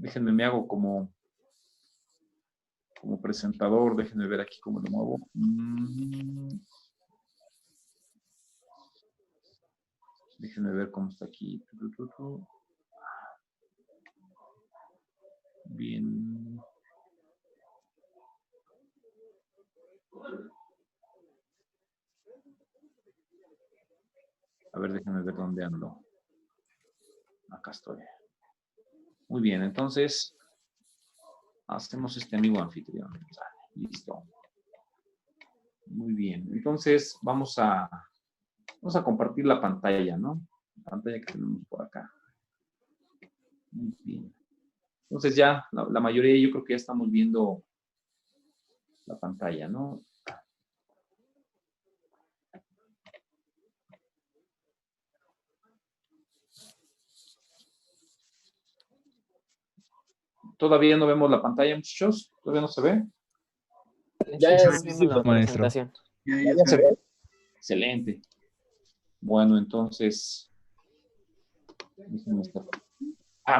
Déjenme, me hago como presentador. Déjenme ver aquí cómo lo muevo. Déjenme ver cómo está aquí. Bien. A ver, déjenme ver dónde ando. Acá estoy. Muy bien, entonces hacemos este amigo anfitrión. Listo. Muy bien. Entonces vamos a compartir la pantalla, ¿no? La pantalla que tenemos por acá. Muy bien. Entonces ya, la mayoría yo creo que ya estamos viendo la pantalla, ¿no? ¿Todavía no vemos la pantalla, muchachos? ¿Todavía no se ve? Ya vimos la presentación. ¿Ya se ve? Excelente. Bueno, entonces...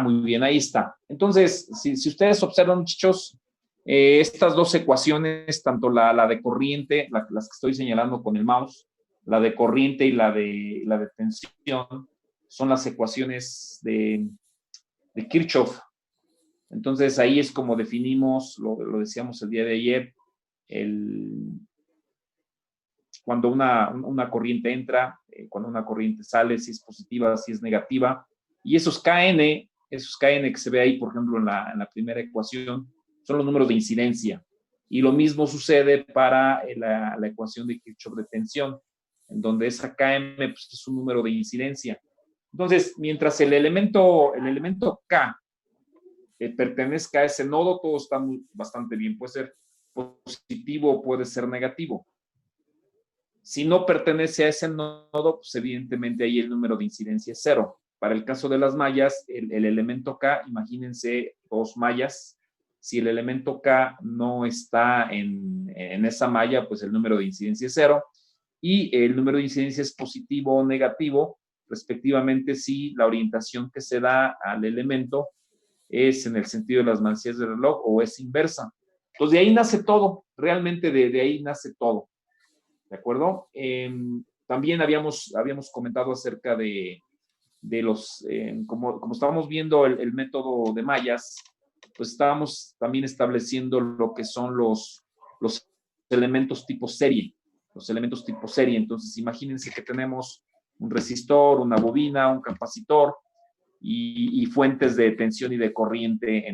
muy bien, ahí está. Entonces, si ustedes observan, muchachos, estas dos ecuaciones, tanto la de corriente, las que estoy señalando con el mouse, la de corriente y la de tensión, son las ecuaciones de Kirchhoff. Entonces, ahí es como definimos, lo decíamos el día de ayer, cuando una corriente entra, cuando una corriente sale, si es positiva, si es negativa. Y esos KN que se ve ahí, por ejemplo, en la primera ecuación, son los números de incidencia. Y lo mismo sucede para la ecuación de Kirchhoff de tensión, en donde esa KM pues, es un número de incidencia. Entonces, mientras el elemento K pertenezca a ese nodo, todo está bastante bien. Puede ser positivo o puede ser negativo. Si no pertenece a ese nodo, pues evidentemente ahí el número de incidencia es 0. Para el caso de las mallas, el elemento K, imagínense 2 mallas. Si el elemento K no está en esa malla, pues el número de incidencia es 0. Y el número de incidencia es positivo o negativo, respectivamente, si la orientación que se da al elemento es en el sentido de las manecillas del reloj o es inversa. Entonces, de ahí nace todo. Realmente de ahí nace todo. ¿De acuerdo? También habíamos comentado acerca de los, como estábamos viendo el método de mallas, pues estábamos también estableciendo lo que son los elementos tipo serie. Los elementos tipo serie. Entonces, imagínense que tenemos un resistor, una bobina, un capacitor y fuentes de tensión y de corriente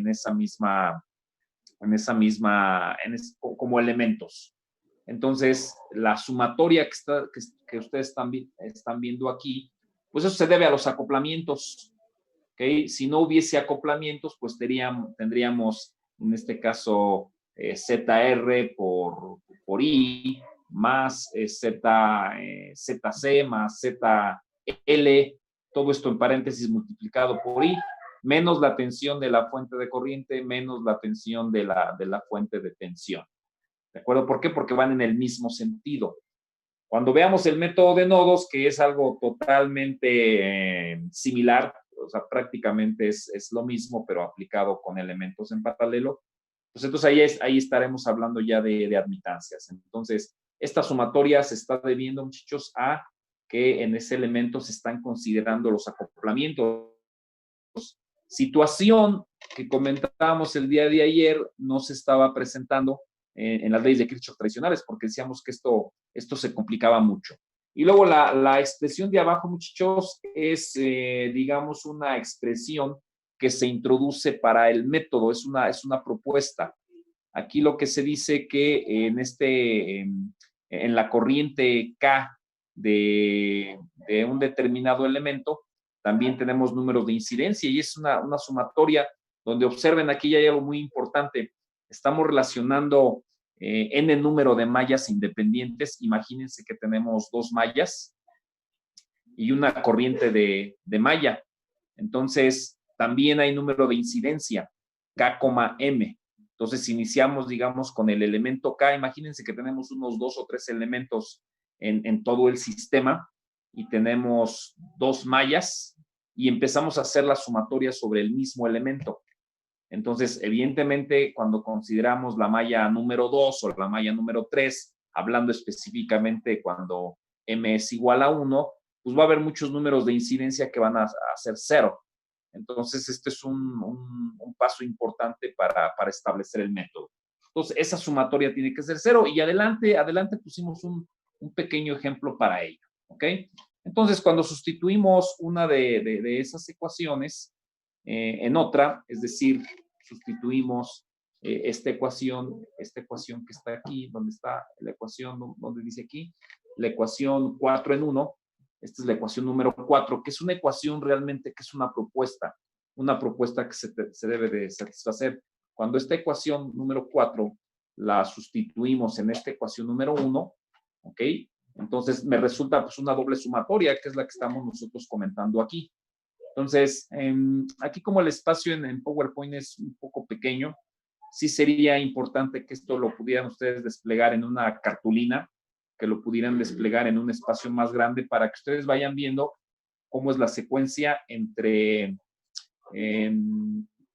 como elementos. Entonces, la sumatoria que ustedes están viendo aquí, pues eso se debe a los acoplamientos. ¿Okay? Si no hubiese acoplamientos, pues tendríamos en este caso ZR por I más ZC más ZL, todo esto en paréntesis multiplicado por I, menos la tensión de la fuente de corriente, menos la tensión de la fuente de tensión. ¿De acuerdo? ¿Por qué? Porque van en el mismo sentido. Cuando veamos el método de nodos, que es algo totalmente similar, o sea, prácticamente es lo mismo, pero aplicado con elementos en paralelo, pues entonces ahí estaremos hablando ya de admitancias. Entonces, esta sumatoria se está debiendo, muchachos, a que en ese elemento se están considerando los acoplamientos. Situación que comentábamos el día de ayer no se estaba presentando en las leyes de Kirchhoff tradicionales, porque decíamos que esto se complicaba mucho. Y luego la expresión de abajo, muchachos, es, digamos, una expresión que se introduce para el método, es una propuesta. Aquí lo que se dice que en la corriente K de un determinado elemento, también tenemos números de incidencia y es una sumatoria donde observen aquí ya hay algo muy importante. Estamos relacionando n número de mallas independientes. Imagínense que tenemos 2 mallas y una corriente de malla. Entonces, también hay número de incidencia, K, M. Entonces, iniciamos, digamos, con el elemento K. Imagínense que tenemos unos 2 o 3 elementos en todo el sistema y tenemos 2 mallas y empezamos a hacer la sumatoria sobre el mismo elemento. Entonces, evidentemente, cuando consideramos la malla número 2 o la malla número 3, hablando específicamente cuando m es igual a 1, pues va a haber muchos números de incidencia que van a ser 0. Entonces, este es un paso importante para establecer el método. Entonces, esa sumatoria tiene que ser 0 y adelante pusimos un pequeño ejemplo para ello, ¿ok? Entonces, cuando sustituimos una de esas ecuaciones en otra, es decir, sustituimos esta ecuación que está aquí, donde está la ecuación, donde dice aquí, la ecuación 4 en 1, esta es la ecuación número 4, que es una ecuación realmente que es una propuesta que se debe de satisfacer. Cuando esta ecuación número 4 la sustituimos en esta ecuación número 1, ¿ok? Entonces me resulta pues una doble sumatoria, que es la que estamos nosotros comentando aquí. Entonces, aquí como el espacio en PowerPoint es un poco pequeño, sí sería importante que esto lo pudieran ustedes desplegar en una cartulina, que lo pudieran desplegar en un espacio más grande para que ustedes vayan viendo cómo es la secuencia entre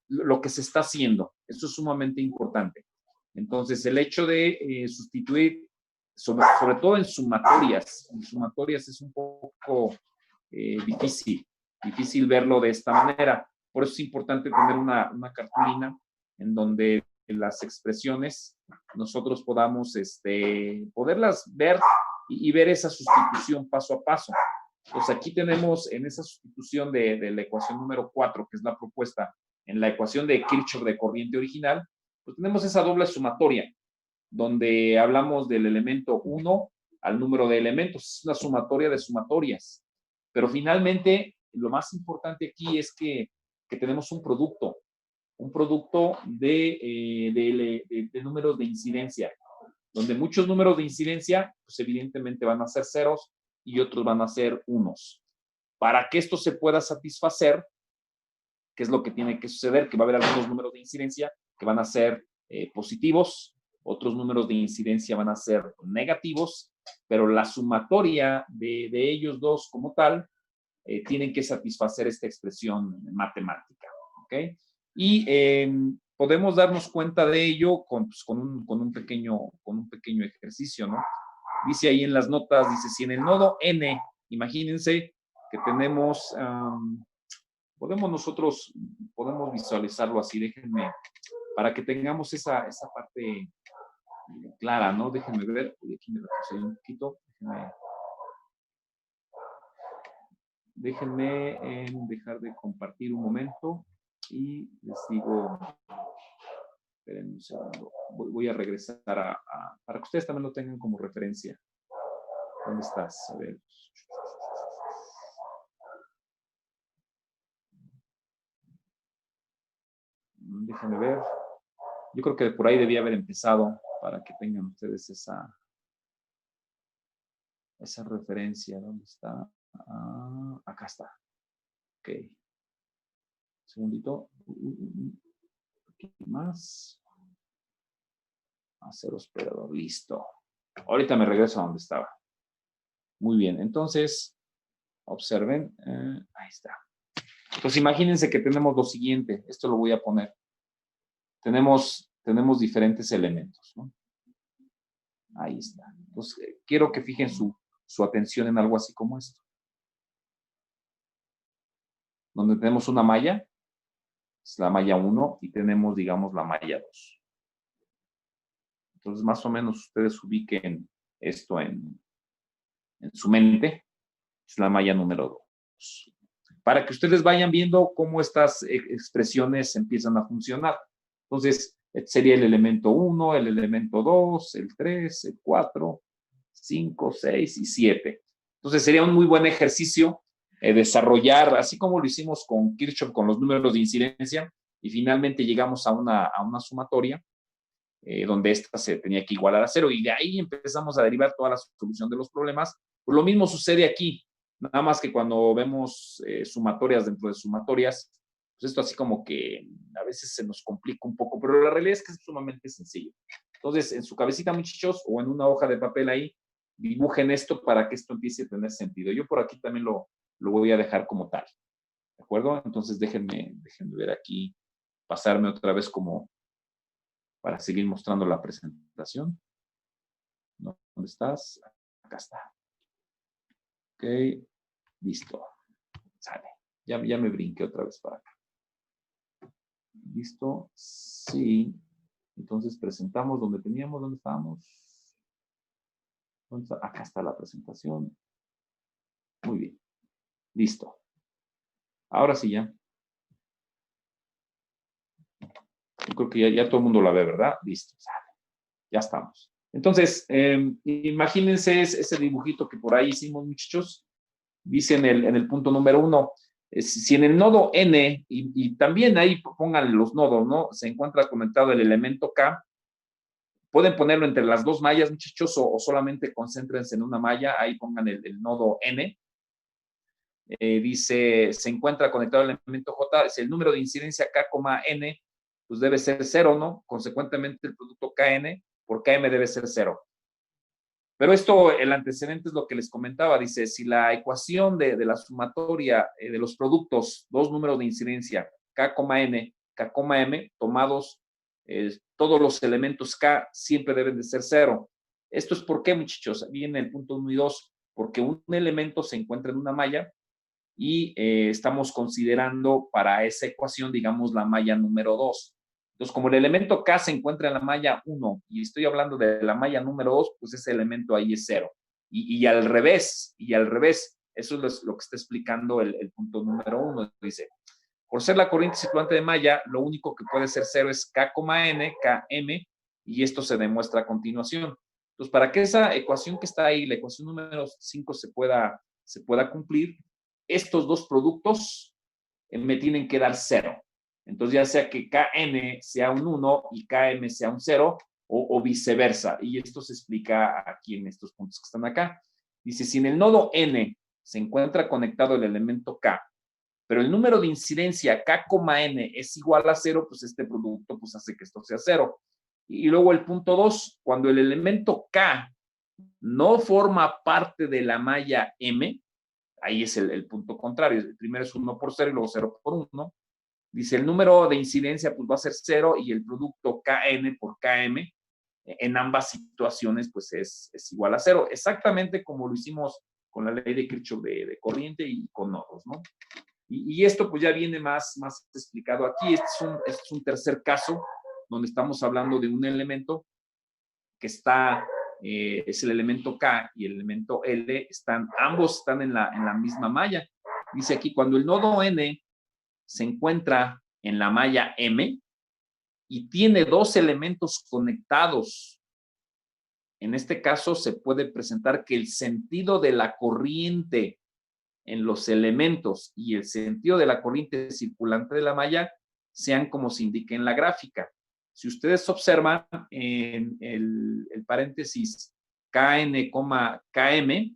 lo que se está haciendo. Esto es sumamente importante. Entonces, el hecho de sustituir, sobre todo en sumatorias es un poco difícil verlo de esta manera. Por eso es importante tener una cartulina en donde las expresiones nosotros podamos poderlas ver y ver esa sustitución paso a paso. Entonces aquí tenemos en esa sustitución de la ecuación número 4, que es la propuesta, en la ecuación de Kirchhoff de corriente original, pues tenemos esa doble sumatoria, donde hablamos del elemento 1 al número de elementos. Es una sumatoria de sumatorias. Pero finalmente, lo más importante aquí es que tenemos un producto de números de incidencia, donde muchos números de incidencia, pues evidentemente van a ser ceros y otros van a ser unos. Para que esto se pueda satisfacer, ¿qué es lo que tiene que suceder? Que va a haber algunos números de incidencia que van a ser positivos, otros números de incidencia van a ser negativos, pero la sumatoria de ellos dos como tal tienen que satisfacer esta expresión matemática, ¿ok? Y podemos darnos cuenta de ello con un pequeño ejercicio, ¿no? Dice ahí en las notas, dice, si en el nodo n, imagínense que tenemos, podemos visualizarlo así, déjenme, para que tengamos esa parte clara, ¿no? Déjenme ver, aquí me retrocedí un poquito, déjenme dejar de compartir un momento y les digo, esperen un segundo, voy a regresar para que ustedes también lo tengan como referencia. ¿Dónde estás? A ver. Déjenme ver. Yo creo que por ahí debía haber empezado para que tengan ustedes esa referencia. ¿Dónde está? Acá está. Ok. Un segundito. Aquí más. Hacer hospedador. Listo. Ahorita me regreso a donde estaba. Muy bien. Entonces, observen. Ahí está. Entonces, imagínense que tenemos lo siguiente. Esto lo voy a poner. Tenemos diferentes elementos, ¿no? Ahí está. Entonces, quiero que fijen su atención en algo así como esto. Donde tenemos una malla, es la malla 1, y tenemos, digamos, la malla 2. Entonces, más o menos ustedes ubiquen esto en su mente. Es la malla número 2. Para que ustedes vayan viendo cómo estas expresiones empiezan a funcionar. Entonces, sería el elemento 1, el elemento 2, el 3, el 4, 5, 6 y 7. Entonces, sería un muy buen ejercicio desarrollar, así como lo hicimos con Kirchhoff, con los números de incidencia, y finalmente llegamos a una sumatoria, donde esta se tenía que igualar a 0, y de ahí empezamos a derivar toda la solución de los problemas. Pues lo mismo sucede aquí, nada más que cuando vemos sumatorias dentro de sumatorias, pues esto así como que a veces se nos complica un poco, pero la realidad es que es sumamente sencillo. Entonces, en su cabecita, muchachos, o en una hoja de papel ahí, dibujen esto para que esto empiece a tener sentido. Yo por aquí también lo voy a dejar como tal, ¿de acuerdo? Entonces, déjenme ver aquí pasarme otra vez como para seguir mostrando la presentación. ¿Dónde estás? Acá está. Ok, listo. Sale. Ya me brinqué otra vez para acá. ¿Listo? Sí. Entonces presentamos donde teníamos, ¿dónde estábamos? Acá está la presentación. Muy bien. Listo. Ahora sí ya. Yo creo que ya todo el mundo la ve, ¿verdad? Listo. Sale. Ya estamos. Entonces, imagínense ese dibujito que por ahí hicimos, muchachos. Dice en el punto número 1, si en el nodo N, y también ahí pongan los nodos, ¿no? Se encuentra conectado el elemento K. Pueden ponerlo entre las dos mallas, muchachos, o solamente concéntrense en una malla. Ahí pongan el nodo N. Dice, se encuentra conectado el elemento J. Es el número de incidencia K, N, pues debe ser 0, ¿no? Consecuentemente, el producto KN por KM debe ser 0. Pero esto, el antecedente es lo que les comentaba. Dice, si la ecuación de la sumatoria de los productos, dos números de incidencia, K, N, K, M, tomados todos los elementos K, siempre deben de ser 0. Esto es por qué, muchachos. Viene el punto 1 y 2, porque un elemento se encuentra en una malla y estamos considerando para esa ecuación, digamos, la malla número 2. Entonces, como el elemento K se encuentra en la malla 1 y estoy hablando de la malla número 2, pues ese elemento ahí es 0. Y al revés, eso es lo que está explicando el punto número 1. Dice, por ser la corriente circulante de malla, lo único que puede ser 0 es K, N, Km, y esto se demuestra a continuación. Entonces, para que esa ecuación que está ahí, la ecuación número 5, se pueda cumplir, estos dos productos me tienen que dar 0. Entonces, ya sea que Kn sea un 1 y Km sea un 0, o viceversa. Y esto se explica aquí en estos puntos que están acá. Dice, si en el nodo N se encuentra conectado el elemento K, pero el número de incidencia K, N es igual a 0, pues este producto pues hace que esto sea 0. Y luego el punto 2, cuando el elemento K no forma parte de la malla M, ahí es el punto contrario. El primero es 1 por 0 y luego 0 por 1. Dice, el número de incidencia pues va a ser 0 y el producto Kn por Km en ambas situaciones pues es igual a 0. Exactamente como lo hicimos con la ley de Kirchhoff de corriente y con nodos, ¿no? Y esto pues ya viene más explicado aquí. Este es un tercer caso donde estamos hablando de un elemento que está, es el elemento K y el elemento L, ambos están en la misma malla. Dice aquí, cuando el nodo N se encuentra en la malla M y tiene dos elementos conectados, en este caso se puede presentar que el sentido de la corriente en los elementos y el sentido de la corriente circulante de la malla sean como se indica en la gráfica. Si ustedes observan en el paréntesis KN, KM,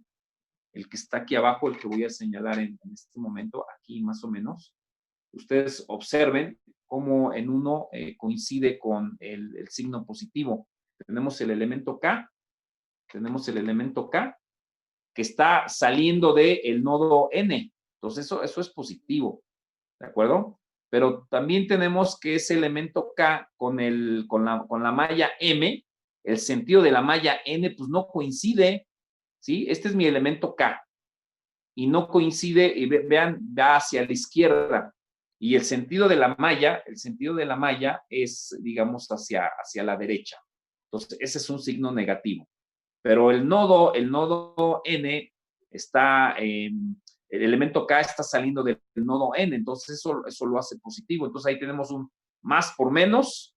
el que está aquí abajo, el que voy a señalar en este momento, aquí más o menos, ustedes observen cómo en uno coincide con el signo positivo. Tenemos el elemento K, que está saliendo del nodo N. Entonces, eso es positivo, ¿de acuerdo? Pero también tenemos que ese elemento K con la malla M, el sentido de la malla N, pues no coincide, ¿sí? Este es mi elemento K y no coincide, y vean, va hacia la izquierda. Y el sentido de la malla es, digamos, hacia la derecha. Entonces, ese es un signo negativo. Pero el nodo N está, el elemento K está saliendo del nodo N, entonces eso lo hace positivo. Entonces ahí tenemos un más por menos,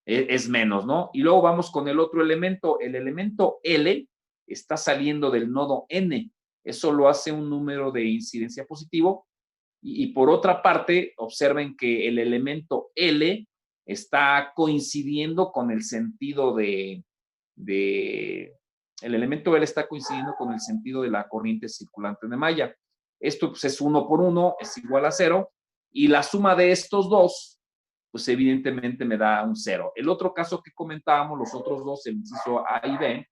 es menos, ¿no? Y luego vamos con el otro elemento. El elemento L está saliendo del nodo N. Eso lo hace un número de incidencia positivo. Y por otra parte, observen que el elemento L está coincidiendo con el sentido el elemento L está coincidiendo con el sentido de la corriente circulante de malla. Esto pues, es 1 por 1, es igual a 0, y la suma de estos dos, pues evidentemente me da un 0. El otro caso que comentábamos, los otros dos, el inciso A y B,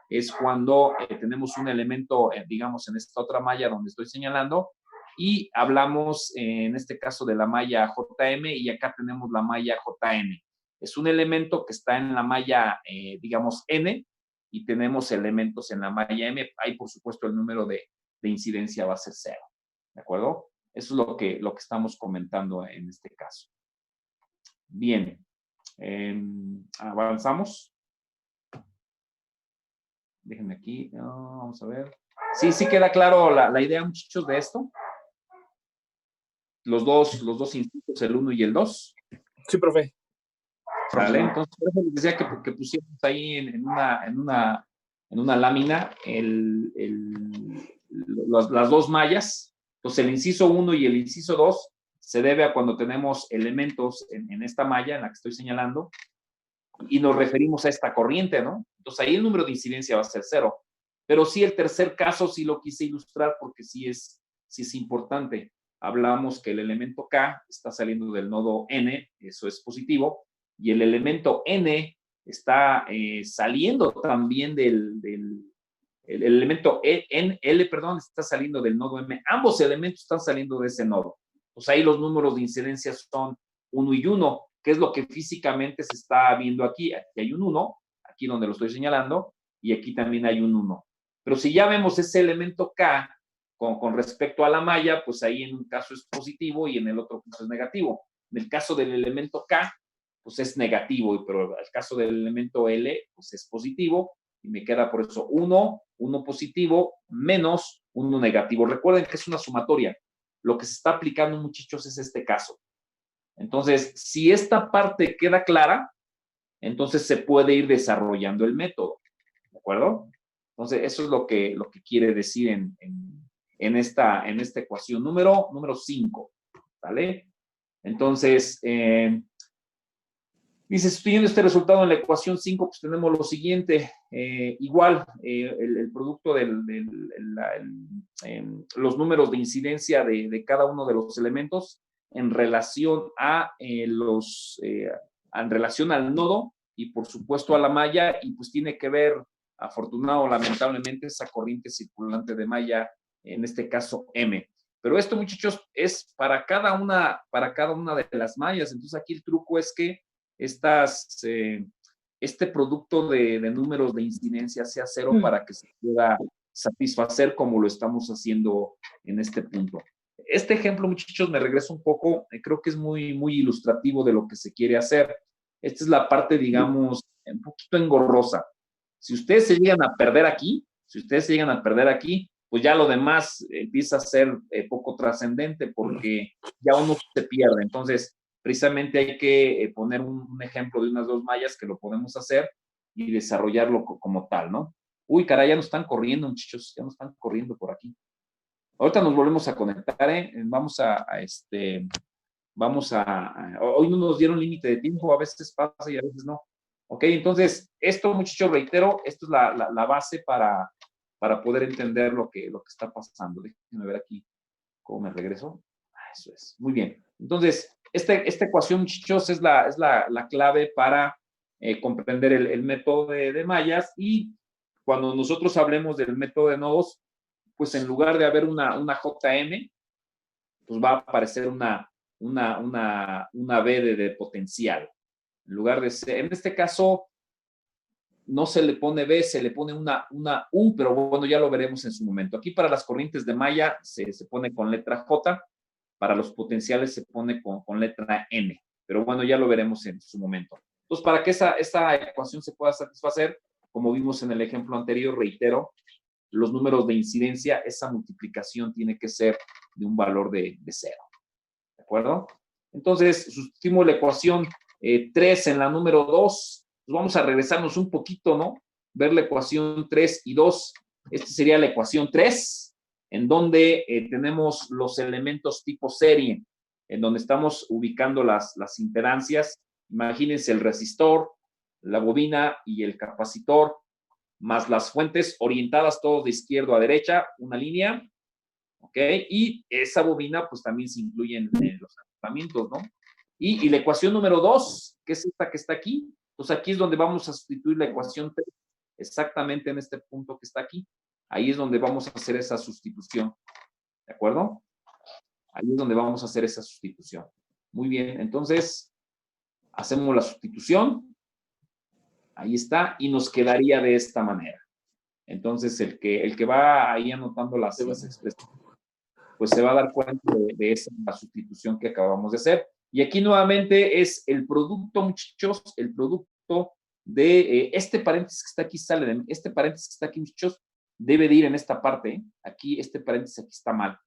es cuando tenemos un elemento, digamos, en esta otra malla donde estoy señalando, y hablamos en este caso de la malla JM y acá tenemos la malla JN. Es un elemento que está en la malla, digamos, N y tenemos elementos en la malla M. Ahí, por supuesto, el número de incidencia va a ser 0. ¿De acuerdo? Eso es lo que estamos comentando en este caso. Bien. Avanzamos. Déjenme aquí. Vamos a ver. Sí queda claro la idea, muchachos, de esto. Los dos incisos, el 1 y el 2. Sí, profe. ¿Vale? Entonces, por eso les decía que pusiéramos ahí en una lámina las dos mallas. Entonces, el inciso 1 y el inciso 2 se debe a cuando tenemos elementos en esta malla en la que estoy señalando y nos referimos a esta corriente, ¿no? Entonces, ahí el número de incidencia va a ser 0. Pero sí, el tercer caso sí lo quise ilustrar porque sí es importante. Hablamos que el elemento K está saliendo del nodo N, eso es positivo, y el elemento N está saliendo también el elemento L, perdón, está saliendo del nodo M. Ambos elementos están saliendo de ese nodo. Pues ahí los números de incidencia son 1 y 1, que es lo que físicamente se está viendo aquí. Aquí hay un 1, aquí donde lo estoy señalando, y aquí también hay un 1. Pero si ya vemos ese elemento K con respecto a la malla, pues ahí en un caso es positivo y en el otro caso es negativo. En el caso del elemento K, pues es negativo, pero el caso del elemento L, pues es positivo, y me queda por eso 1 positivo, menos 1 negativo. Recuerden que es una sumatoria. Lo que se está aplicando, muchachos, es este caso. Entonces, si esta parte queda clara, entonces se puede ir desarrollando el método. ¿De acuerdo? Entonces, eso es lo que quiere decir en esta ecuación número 5. ¿Vale? Entonces, dice, sustituyendo este resultado en la ecuación 5, pues tenemos lo siguiente. Igual, el producto los números de incidencia de cada uno de los elementos en relación en relación al nodo y, por supuesto, a la malla, y pues tiene que ver, afortunado o lamentablemente, esa corriente circulante de malla, en este caso M. Pero esto, muchachos, es para cada una de las mallas. Entonces, aquí el truco es que este producto de números de incidencia sea 0 para que se pueda satisfacer como lo estamos haciendo en este punto. Este ejemplo, muchachos, me regreso un poco, creo que es muy, muy ilustrativo de lo que se quiere hacer. Esta es la parte, digamos, un poquito engorrosa. Si ustedes se llegan a perder aquí, pues ya lo demás empieza a ser poco trascendente porque ya uno se pierde. Entonces, precisamente hay que poner un ejemplo de unas dos mallas que lo podemos hacer y desarrollarlo como tal, ¿no? Uy, caray, ya nos están corriendo, muchachos, ya nos están corriendo por aquí. Ahorita nos volvemos a conectar, ¿eh? Hoy no nos dieron límite de tiempo, a veces pasa y a veces no. Ok, entonces, esto, muchachos, reitero, esto es la base para poder entender lo que está pasando. Déjenme ver aquí cómo me regreso. Eso es, muy bien. Entonces, esta ecuación, muchachos, es la clave para comprender el método de mallas, y cuando nosotros hablemos del método de nodos, pues en lugar de haber una JM, pues va a aparecer una B de potencial. En lugar de ser, en este caso, no se le pone B, se le pone una U, pero bueno, ya lo veremos en su momento. Aquí para las corrientes de malla se pone con letra J, para los potenciales se pone con letra N, pero bueno, ya lo veremos en su momento. Entonces, para que esa ecuación se pueda satisfacer, como vimos en el ejemplo anterior, reitero, los números de incidencia, esa multiplicación tiene que ser de un valor de 0. ¿De acuerdo? Entonces, sustituimos la ecuación 3 en la número 2. Pues vamos a regresarnos un poquito, ¿no? Ver la ecuación 3 y 2. Esta sería la ecuación 3, en donde tenemos los elementos tipo serie, en donde estamos ubicando las impedancias. Imagínense el resistor, la bobina y el capacitor, más las fuentes orientadas todos de izquierda a derecha, una línea, ¿ok? Y esa bobina, pues también se incluye en los acoplamientos, ¿no? Y la ecuación número 2, que es esta que está aquí, pues aquí es donde vamos a sustituir la ecuación 3, exactamente en este punto que está aquí. Ahí es donde vamos a hacer esa sustitución, ¿de acuerdo? Ahí es donde vamos a hacer esa sustitución. Muy bien, entonces hacemos la sustitución. Ahí está, y nos quedaría de esta manera. Entonces, el que va ahí anotando las expresiones, pues se va a dar cuenta de esa sustitución que acabamos de hacer. Y aquí nuevamente es el producto, muchachos, el producto de este paréntesis que está aquí, sale, este paréntesis que está aquí, muchachos, debe de ir en esta parte. Aquí, este paréntesis aquí está mal.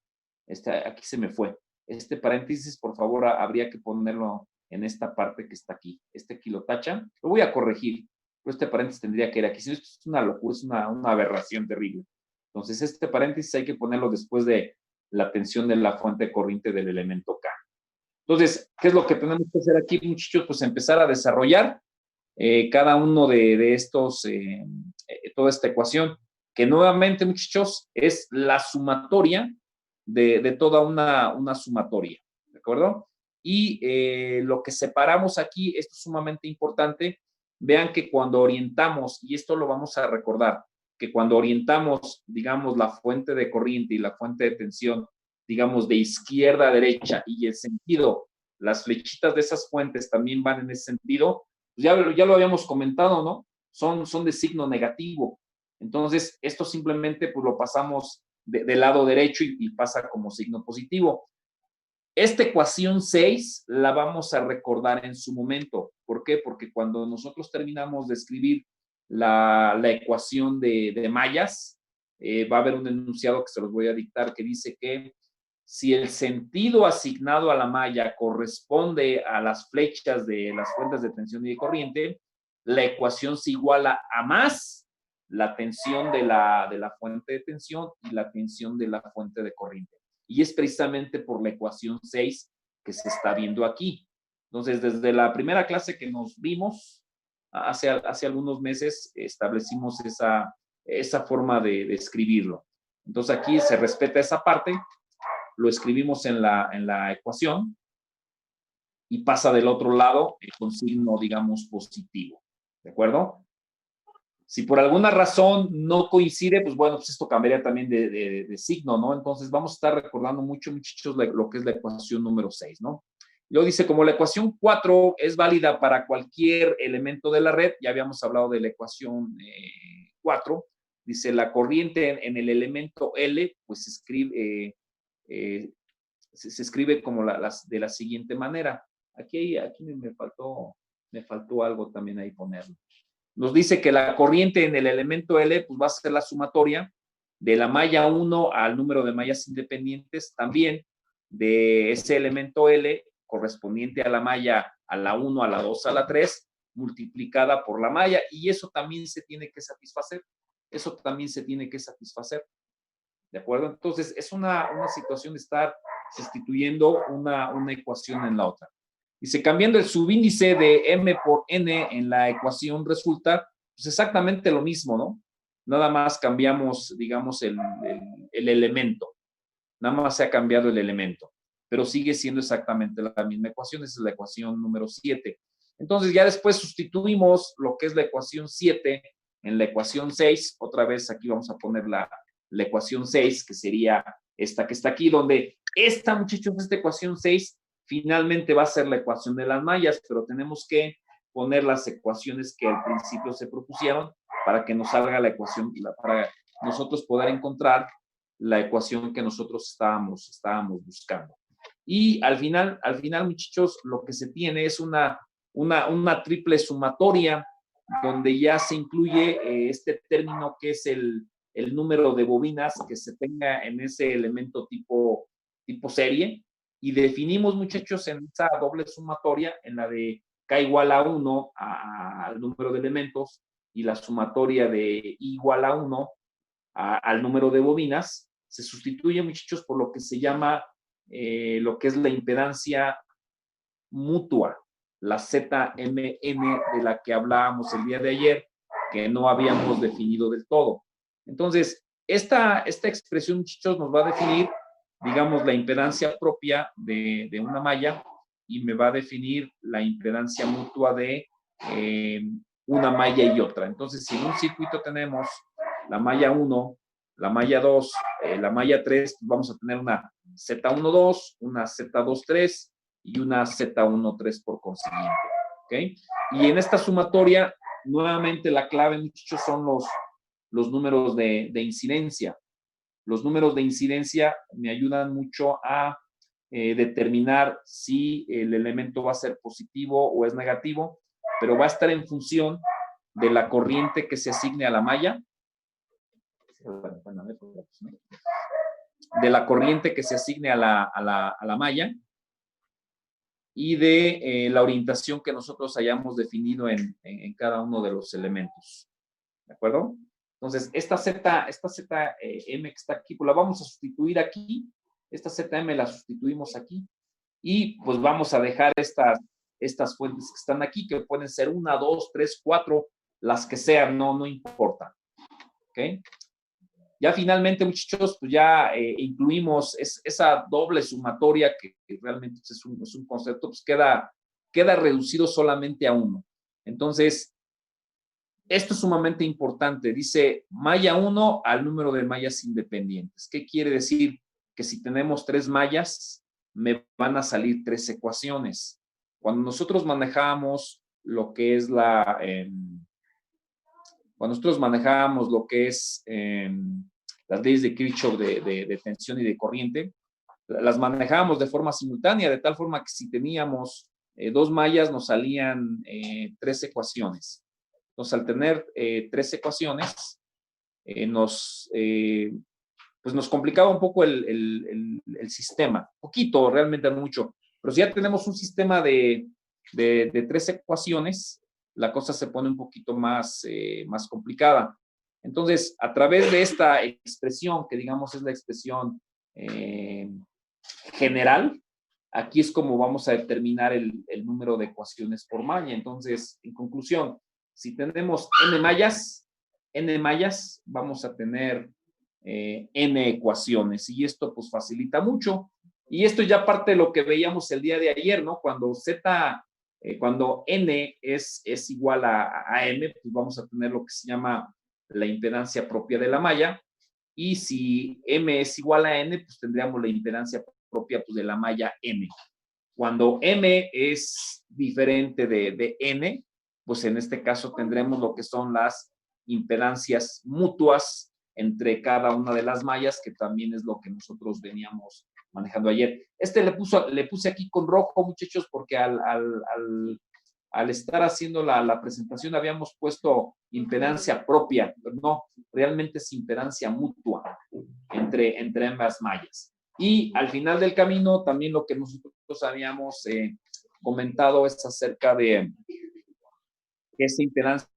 Aquí se me fue. Este paréntesis, por favor, habría que ponerlo en esta parte que está aquí. Aquí lo tachan. Lo voy a corregir, pero este paréntesis tendría que ir aquí. Si no, esto es una locura, es una aberración terrible. Entonces, este paréntesis hay que ponerlo después de la tensión de la fuente corriente del elemento K. Entonces, ¿qué es lo que tenemos que hacer aquí, muchachos? Pues empezar a desarrollar cada uno de estos, toda esta ecuación, que nuevamente, muchachos, es la sumatoria de toda una sumatoria, ¿de acuerdo? Y lo que separamos aquí, esto es sumamente importante, vean que cuando orientamos, y esto lo vamos a recordar, que cuando orientamos, digamos, la fuente de corriente y la fuente de tensión, digamos, de izquierda a derecha y el sentido, las flechitas de esas fuentes también van en ese sentido, pues ya lo habíamos comentado, ¿no? Son de signo negativo. Entonces, esto simplemente pues lo pasamos del lado derecho y pasa como signo positivo. Esta ecuación 6 la vamos a recordar en su momento. ¿Por qué? Porque cuando nosotros terminamos de escribir la ecuación de mallas, va a haber un enunciado que se los voy a dictar que dice que si el sentido asignado a la malla corresponde a las flechas de las fuentes de tensión y de corriente, la ecuación se iguala a más la tensión de la fuente de tensión y la tensión de la fuente de corriente. Y es precisamente por la ecuación 6 que se está viendo aquí. Entonces, desde la primera clase que nos vimos, hace algunos meses, establecimos esa forma de escribirlo. Entonces, aquí se respeta esa parte, lo escribimos en la ecuación y pasa del otro lado con signo, digamos, positivo. ¿De acuerdo? Si por alguna razón no coincide, pues bueno, pues esto cambiaría también de signo, ¿no? Entonces vamos a estar recordando mucho, muchachos, lo que es la ecuación número 6, ¿no? Luego dice, como la ecuación 4 es válida para cualquier elemento de la red, ya habíamos hablado de la ecuación 4, dice, la corriente en el elemento L, pues se escribe como de la siguiente manera. Aquí me faltó algo también ahí ponerlo. Nos dice que la corriente en el elemento L pues va a ser la sumatoria de la malla 1 al número de mallas independientes, también de ese elemento L correspondiente a la malla a la 1, a la 2, a la 3, multiplicada por la malla, y eso también se tiene que satisfacer. Eso también se tiene que satisfacer. ¿De acuerdo? Entonces, es una situación de estar sustituyendo una ecuación en la otra. Dice, cambiando el subíndice de m por n en la ecuación resulta pues exactamente lo mismo, ¿no? Nada más cambiamos, digamos, el elemento. Nada más se ha cambiado el elemento, pero sigue siendo exactamente la misma ecuación. Esa es la ecuación número 7. Entonces, ya después sustituimos lo que es la ecuación 7 en la ecuación 6. Otra vez aquí vamos a poner la ecuación 6, que sería esta que está aquí, donde esta, muchachos, esta ecuación 6 finalmente va a ser la ecuación de las mallas, pero tenemos que poner las ecuaciones que al principio se propusieron para que nos salga la ecuación, para nosotros poder encontrar la ecuación que nosotros estábamos buscando. Y al final, muchachos, lo que se tiene es una triple sumatoria donde ya se incluye este término que es el número de bobinas que se tenga en ese elemento tipo serie, y definimos, muchachos, en esa doble sumatoria, en la de K igual a 1 al número de elementos y la sumatoria de I igual a 1 al número de bobinas, se sustituye, muchachos, por lo que se llama lo que es la impedancia mutua, la ZMM de la que hablábamos el día de ayer, que no habíamos definido del todo. Entonces, esta expresión, muchachos, nos va a definir, digamos, la impedancia propia de una malla y me va a definir la impedancia mutua de una malla y otra. Entonces, si en un circuito tenemos la malla 1, la malla 2, la malla 3, vamos a tener una Z12, una Z23 y una Z13 por consiguiente. ¿Ok? Y en esta sumatoria, nuevamente la clave, muchachos, son los números de incidencia. Los números de incidencia me ayudan mucho a determinar si el elemento va a ser positivo o es negativo, pero va a estar en función de la corriente que se asigne a la malla, de la corriente que se asigne a la malla y de la orientación que nosotros hayamos definido en cada uno de los elementos. ¿De acuerdo? Entonces, esta ZM que está aquí, pues la vamos a sustituir aquí. Esta ZM la sustituimos aquí. Y pues vamos a dejar estas fuentes que están aquí, que pueden ser 1, 2, 3, 4, las que sean, no importa. ¿Ok? Ya finalmente, muchachos, pues ya incluimos esa doble sumatoria que realmente es un concepto, pues queda reducido solamente a 1. Entonces, esto es sumamente importante. Dice malla 1 al número de mallas independientes. ¿Qué quiere decir? Que si tenemos 3 mallas, me van a salir 3 ecuaciones. Cuando nosotros manejamos lo que es las leyes de Kirchhoff de tensión y de corriente, las manejábamos de forma simultánea, de tal forma que si teníamos 2 mallas, nos salían 3 ecuaciones. Entonces, al tener 3 ecuaciones, nos complicaba un poco el sistema. Poquito, realmente mucho. Pero si ya tenemos un sistema de 3 ecuaciones, la cosa se pone un poquito más complicada. Entonces, a través de esta expresión, que digamos es la expresión general, aquí es como vamos a determinar el número de ecuaciones por malla. Entonces, en conclusión, si tenemos n mallas, vamos a tener n ecuaciones, y esto pues facilita mucho. Y esto ya parte de lo que veíamos el día de ayer, ¿no? Cuando n es igual a m, pues vamos a tener lo que se llama la impedancia propia de la malla, y si m es igual a n, pues tendríamos la impedancia propia pues, de la malla m. Cuando m es diferente de n, pues en este caso tendremos lo que son las impedancias mutuas entre cada una de las mallas, que también es lo que nosotros veníamos manejando ayer. Le puse aquí con rojo, muchachos, porque al estar haciendo la presentación habíamos puesto impedancia propia, pero no, realmente es impedancia mutua entre ambas mallas. Y al final del camino, también lo que nosotros habíamos comentado es acerca de esa impedancia.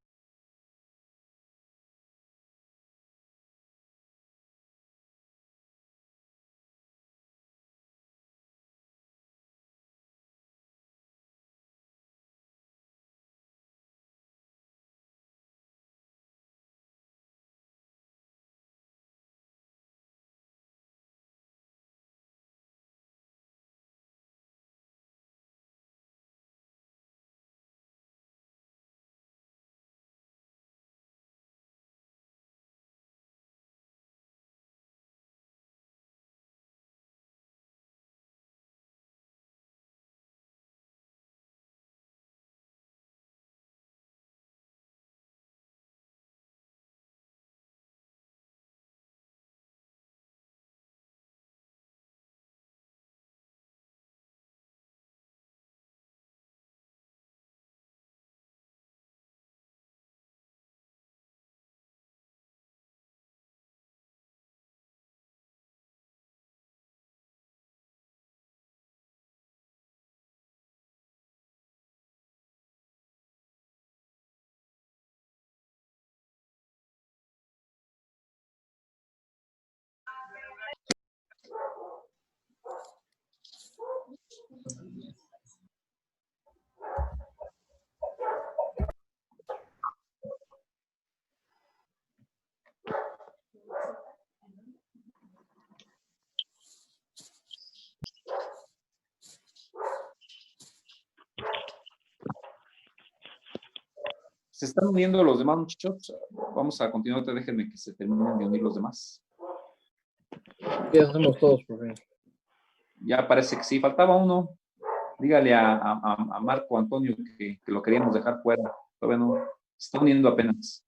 ¿Se están uniendo los demás, muchachos? Vamos a continuar, déjenme que se terminen de unir los demás. Ya hacemos todos, por fin. Ya parece que sí, faltaba uno. Dígale a Marco Antonio que lo queríamos dejar fuera. Todavía no, se está uniendo apenas.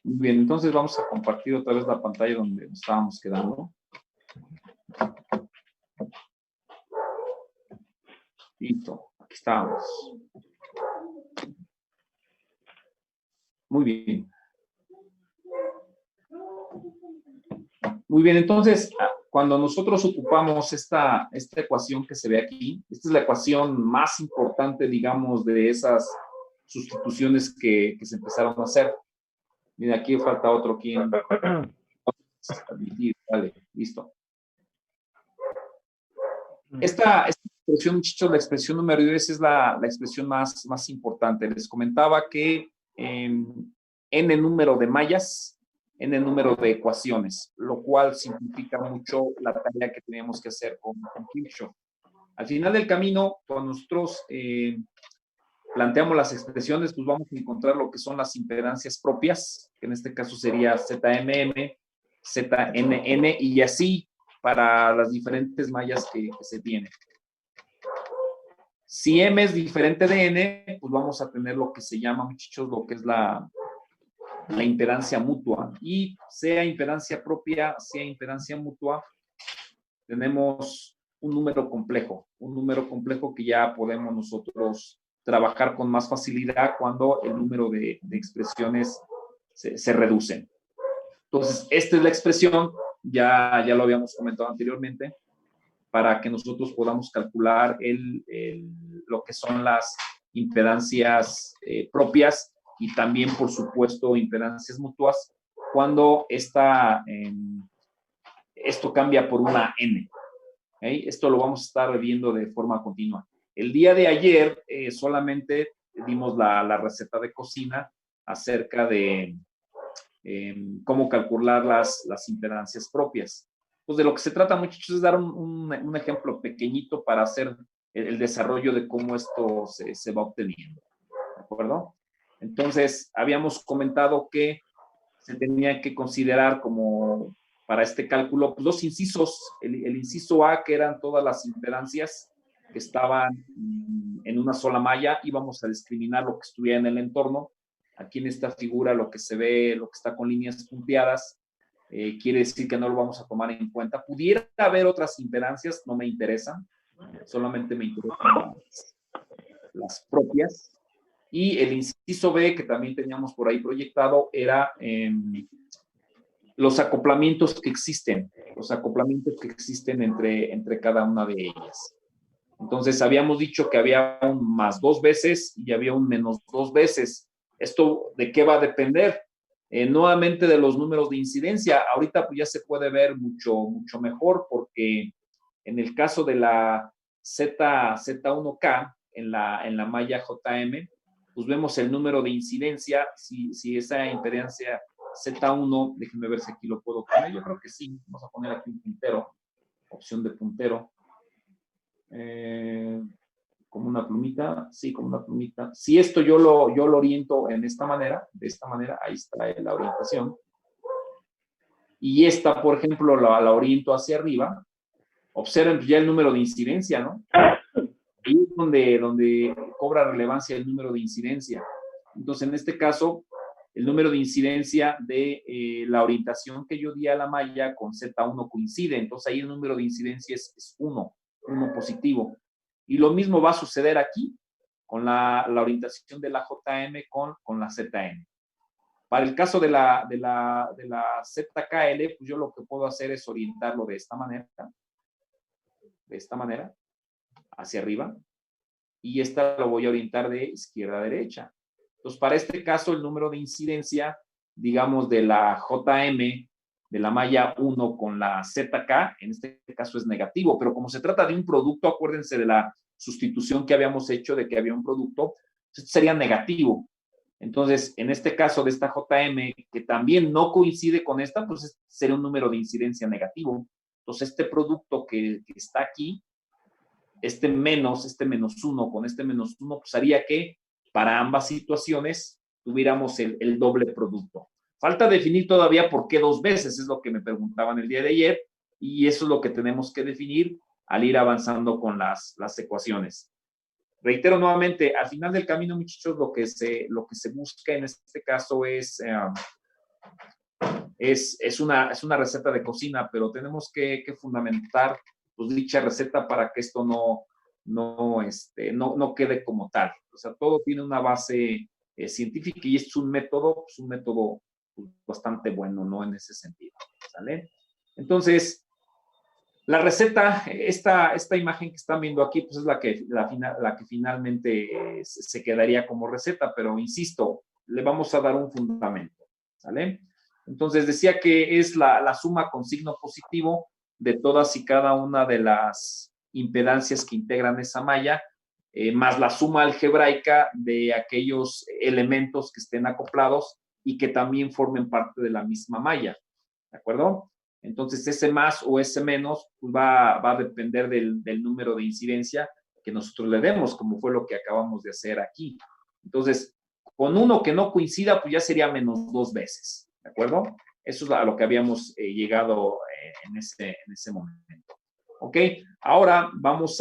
Muy bien, entonces vamos a compartir otra vez la pantalla donde nos estábamos quedando. Listo, aquí estamos. Muy bien. Muy bien, entonces, cuando nosotros ocupamos esta ecuación que se ve aquí, esta es la ecuación más importante, digamos, de esas sustituciones que se empezaron a hacer. Mira, aquí falta otro quien. Vale, listo. Esta expresión, muchachos, la expresión número 10 es la expresión más importante. Les comentaba que n número de mallas, n número de ecuaciones, lo cual simplifica mucho la tarea que teníamos que hacer con Kirchhoff. Al final del camino, cuando nosotros planteamos las expresiones, pues vamos a encontrar lo que son las impedancias propias, que en este caso sería ZMM, ZNN y así para las diferentes mallas que se tienen. Si M es diferente de N, pues vamos a tener lo que se llama, muchachos, lo que es la impedancia mutua. Y sea impedancia propia, sea impedancia mutua, tenemos un número complejo que ya podemos nosotros trabajar con más facilidad cuando el número de expresiones se reducen. Entonces, esta es la expresión, ya lo habíamos comentado anteriormente, para que nosotros podamos calcular lo que son las impedancias propias y también, por supuesto, impedancias mutuas, cuando esto cambia por una N. ¿Okay? Esto lo vamos a estar viendo de forma continua. El día de ayer solamente dimos la receta de cocina acerca de cómo calcular las impedancias propias. Pues de lo que se trata, muchachos, es dar un ejemplo pequeñito para hacer el desarrollo de cómo esto se va obteniendo. ¿De acuerdo? Entonces, habíamos comentado que se tenía que considerar como para este cálculo pues, dos incisos. El inciso A, que eran todas las impedancias que estaban en una sola malla, íbamos a discriminar lo que estuviera en el entorno. Aquí en esta figura lo que se ve, lo que está con líneas punteadas, quiere decir que no lo vamos a tomar en cuenta. Pudiera haber otras impedancias, no me interesan, solamente me interesan las propias. Y el inciso B, que también teníamos por ahí proyectado, era los acoplamientos que existen entre cada una de ellas. Entonces, habíamos dicho que había un más 2 veces y había un menos 2 veces. ¿Esto de qué va a depender? Nuevamente de los números de incidencia. Ahorita pues, ya se puede ver mucho mejor porque en el caso de la Z1K, en la malla JM, pues vemos el número de incidencia. Si esa impedancia Z1, déjenme ver si aquí lo puedo poner. Yo creo que sí. Vamos a poner aquí un puntero, opción de puntero. Como una plumita, sí, como una plumita. Si esto yo lo oriento de esta manera, ahí está la orientación. Y esta, por ejemplo, la oriento hacia arriba. Observen ya el número de incidencia, ¿no? Ahí es donde cobra relevancia el número de incidencia. Entonces, en este caso, el número de incidencia de la orientación que yo di a la malla con Z1 coincide. Entonces, ahí el número de incidencia es 1 positivo. Y lo mismo va a suceder aquí con la orientación de la JM con la ZM. Para el caso de la ZKL, pues yo lo que puedo hacer es orientarlo de esta manera, hacia arriba, y esta lo voy a orientar de izquierda a derecha. Entonces, para este caso, el número de incidencia, digamos, de la JM, de la malla 1 con la ZK, en este caso es negativo, pero como se trata de un producto, acuérdense de la sustitución que habíamos hecho de que había un producto, sería negativo. Entonces, en este caso de esta JM, que también no coincide con esta, pues sería un número de incidencia negativo. Entonces, este producto que está aquí este menos 1 con este menos 1, pues haría que para ambas situaciones tuviéramos el doble producto. Falta definir todavía por qué 2 veces, es lo que me preguntaban el día de ayer, y eso es lo que tenemos que definir al ir avanzando con las ecuaciones. Reitero nuevamente, al final del camino, muchachos, lo que se busca en este caso es una receta de cocina, pero tenemos que fundamentar pues, dicha receta para que esto no quede como tal. O sea, todo tiene una base científica y es un método pues, bastante bueno, ¿no? En ese sentido, ¿sale? Entonces, la receta, esta imagen que están viendo aquí, pues es la que finalmente se quedaría como receta, pero insisto, le vamos a dar un fundamento, ¿sale? Entonces decía que es la suma con signo positivo de todas y cada una de las impedancias que integran esa malla, más la suma algebraica de aquellos elementos que estén acoplados y que también formen parte de la misma malla, ¿de acuerdo? Entonces, ese más o ese menos pues va a depender del número de incidencia que nosotros le demos, como fue lo que acabamos de hacer aquí. Entonces, con uno que no coincida, pues ya sería menos 2 veces, ¿de acuerdo? Eso es a lo que habíamos llegado en ese momento. ¿Ok? Ahora vamos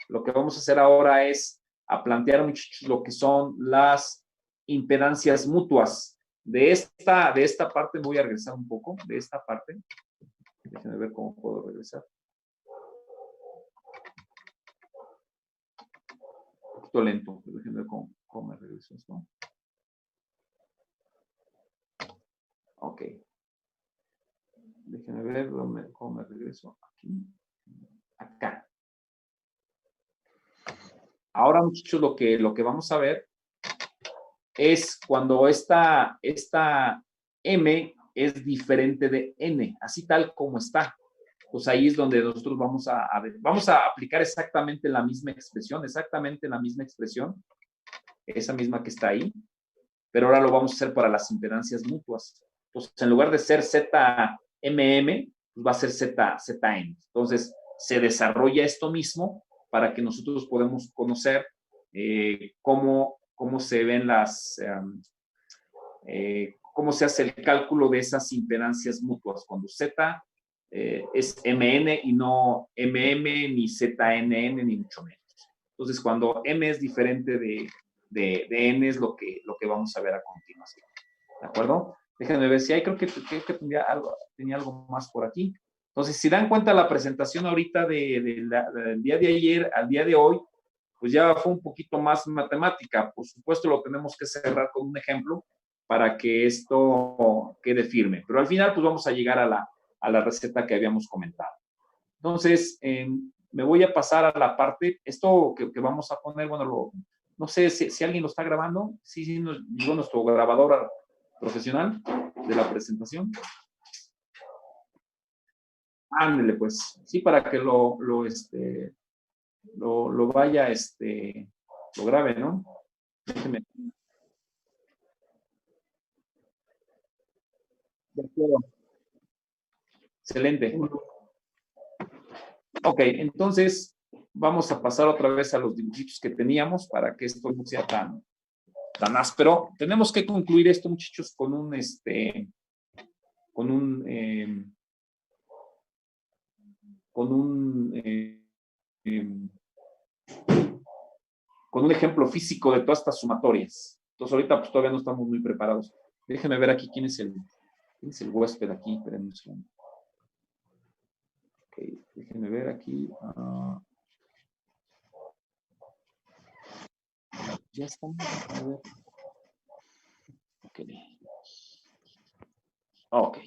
lo que vamos a hacer ahora es a plantear, muchachos, lo que son las impedancias mutuas. De esta parte voy a regresar un poco, de esta parte. Déjenme ver cómo puedo regresar. Un poquito lento, pero déjenme ver cómo me regreso esto. Ok. Déjenme ver cómo me regreso. Aquí. Acá. Ahora, muchachos, lo que vamos a ver es cuando esta M es diferente de N, así tal como está. Pues ahí es donde nosotros vamos a aplicar exactamente la misma expresión, esa misma que está ahí, pero ahora lo vamos a hacer para las impedancias mutuas. Entonces, en lugar de ser ZMM, pues va a ser ZN. Entonces, se desarrolla esto mismo para que nosotros podamos conocer cómo se ven cómo se hace el cálculo de esas impedancias mutuas, cuando Z es MN y no MM, ni ZNN, ni mucho menos. Entonces, cuando M es diferente de N es lo que vamos a ver a continuación. ¿De acuerdo? Déjenme ver si hay, creo que tenía algo más por aquí. Entonces, si dan cuenta la presentación ahorita del día de ayer al día de hoy, pues ya fue un poquito más matemática. Por supuesto, lo tenemos que cerrar con un ejemplo para que esto quede firme. Pero al final, pues vamos a llegar a la receta que habíamos comentado. Entonces, me voy a pasar a la parte, esto que vamos a poner, bueno, no sé si alguien lo está grabando. Sí, nos llegó nuestro grabador profesional de la presentación. Ándele, pues, sí, para que lo vaya, lo grabe, ¿no? Déjeme. De acuerdo. Excelente. Ok, entonces vamos a pasar otra vez a los dibujitos que teníamos para que esto no sea tan áspero. Tenemos que concluir esto, muchachos, con un ejemplo físico de todas estas sumatorias. Entonces ahorita pues todavía no estamos muy preparados. Déjenme ver aquí quién es el huésped aquí. Esperen un segundo. Ok, déjenme ver aquí. Ya estamos. A ver. Ok. Ok.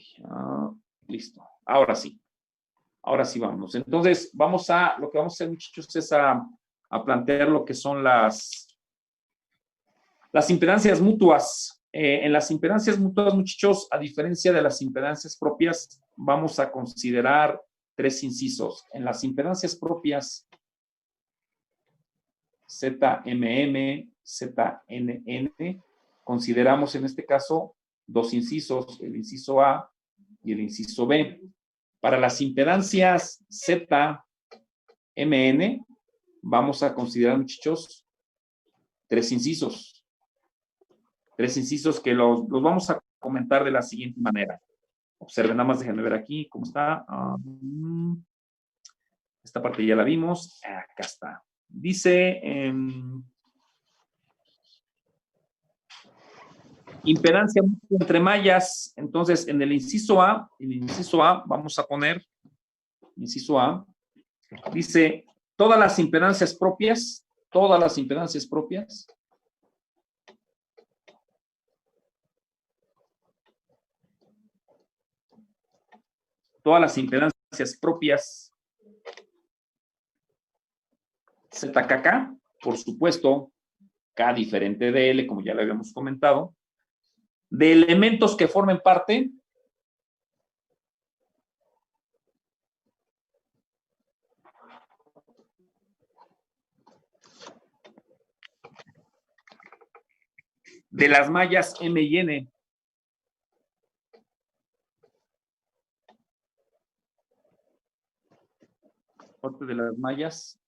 Listo. Ahora sí. Ahora sí vamos. Entonces, lo que vamos a hacer, muchachos, es a plantear lo que son las impedancias mutuas. En las impedancias mutuas, muchachos, a diferencia de las impedancias propias, vamos a considerar 3 incisos. En las impedancias propias, ZMM, ZNN, consideramos en este caso 2 incisos, el inciso A y el inciso B. Para las impedancias Z, MN, vamos a considerar, muchachos, tres incisos. Tres incisos que los vamos a comentar de la siguiente manera. Observen, nada más déjenme ver aquí cómo está. Esta parte ya la vimos. Acá está. Dice, impedancia entre mallas. Entonces, en el inciso A, vamos a poner, inciso A, dice, todas las impedancias propias, todas las impedancias propias, ZKK, por supuesto, K diferente de L, como ya lo habíamos comentado, de elementos que formen parte de las mallas M y N. Parte de las mallas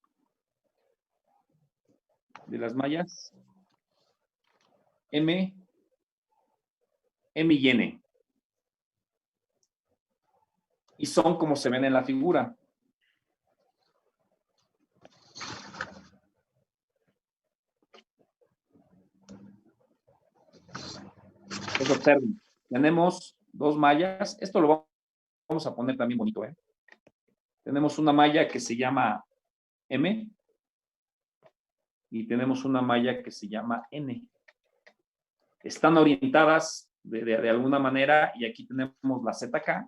M y N. Y son como se ven en la figura. Pues observen, tenemos dos mallas. Esto lo vamos a poner también bonito, ¿eh? Tenemos una malla que se llama M y tenemos una malla que se llama N. Están orientadas de alguna manera y aquí tenemos la ZK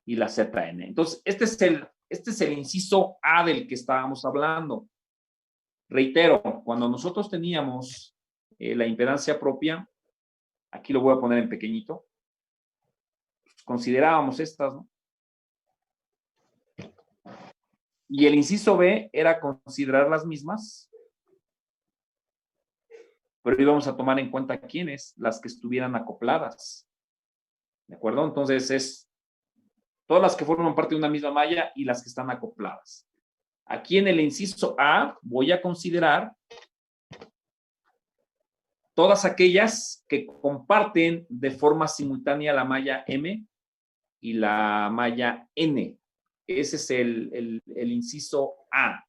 y la ZN. Entonces, este es el inciso A del que estábamos hablando. Reitero, cuando nosotros teníamos la impedancia propia, aquí lo voy a poner en pequeñito, considerábamos estas, ¿no? Y el inciso B era considerar las mismas, pero íbamos a tomar en cuenta quiénes, las que estuvieran acopladas. ¿De acuerdo? Entonces es todas las que forman parte de una misma malla y las que están acopladas. Aquí en el inciso A voy a considerar todas aquellas que comparten de forma simultánea la malla M y la malla N. Ese es el inciso A.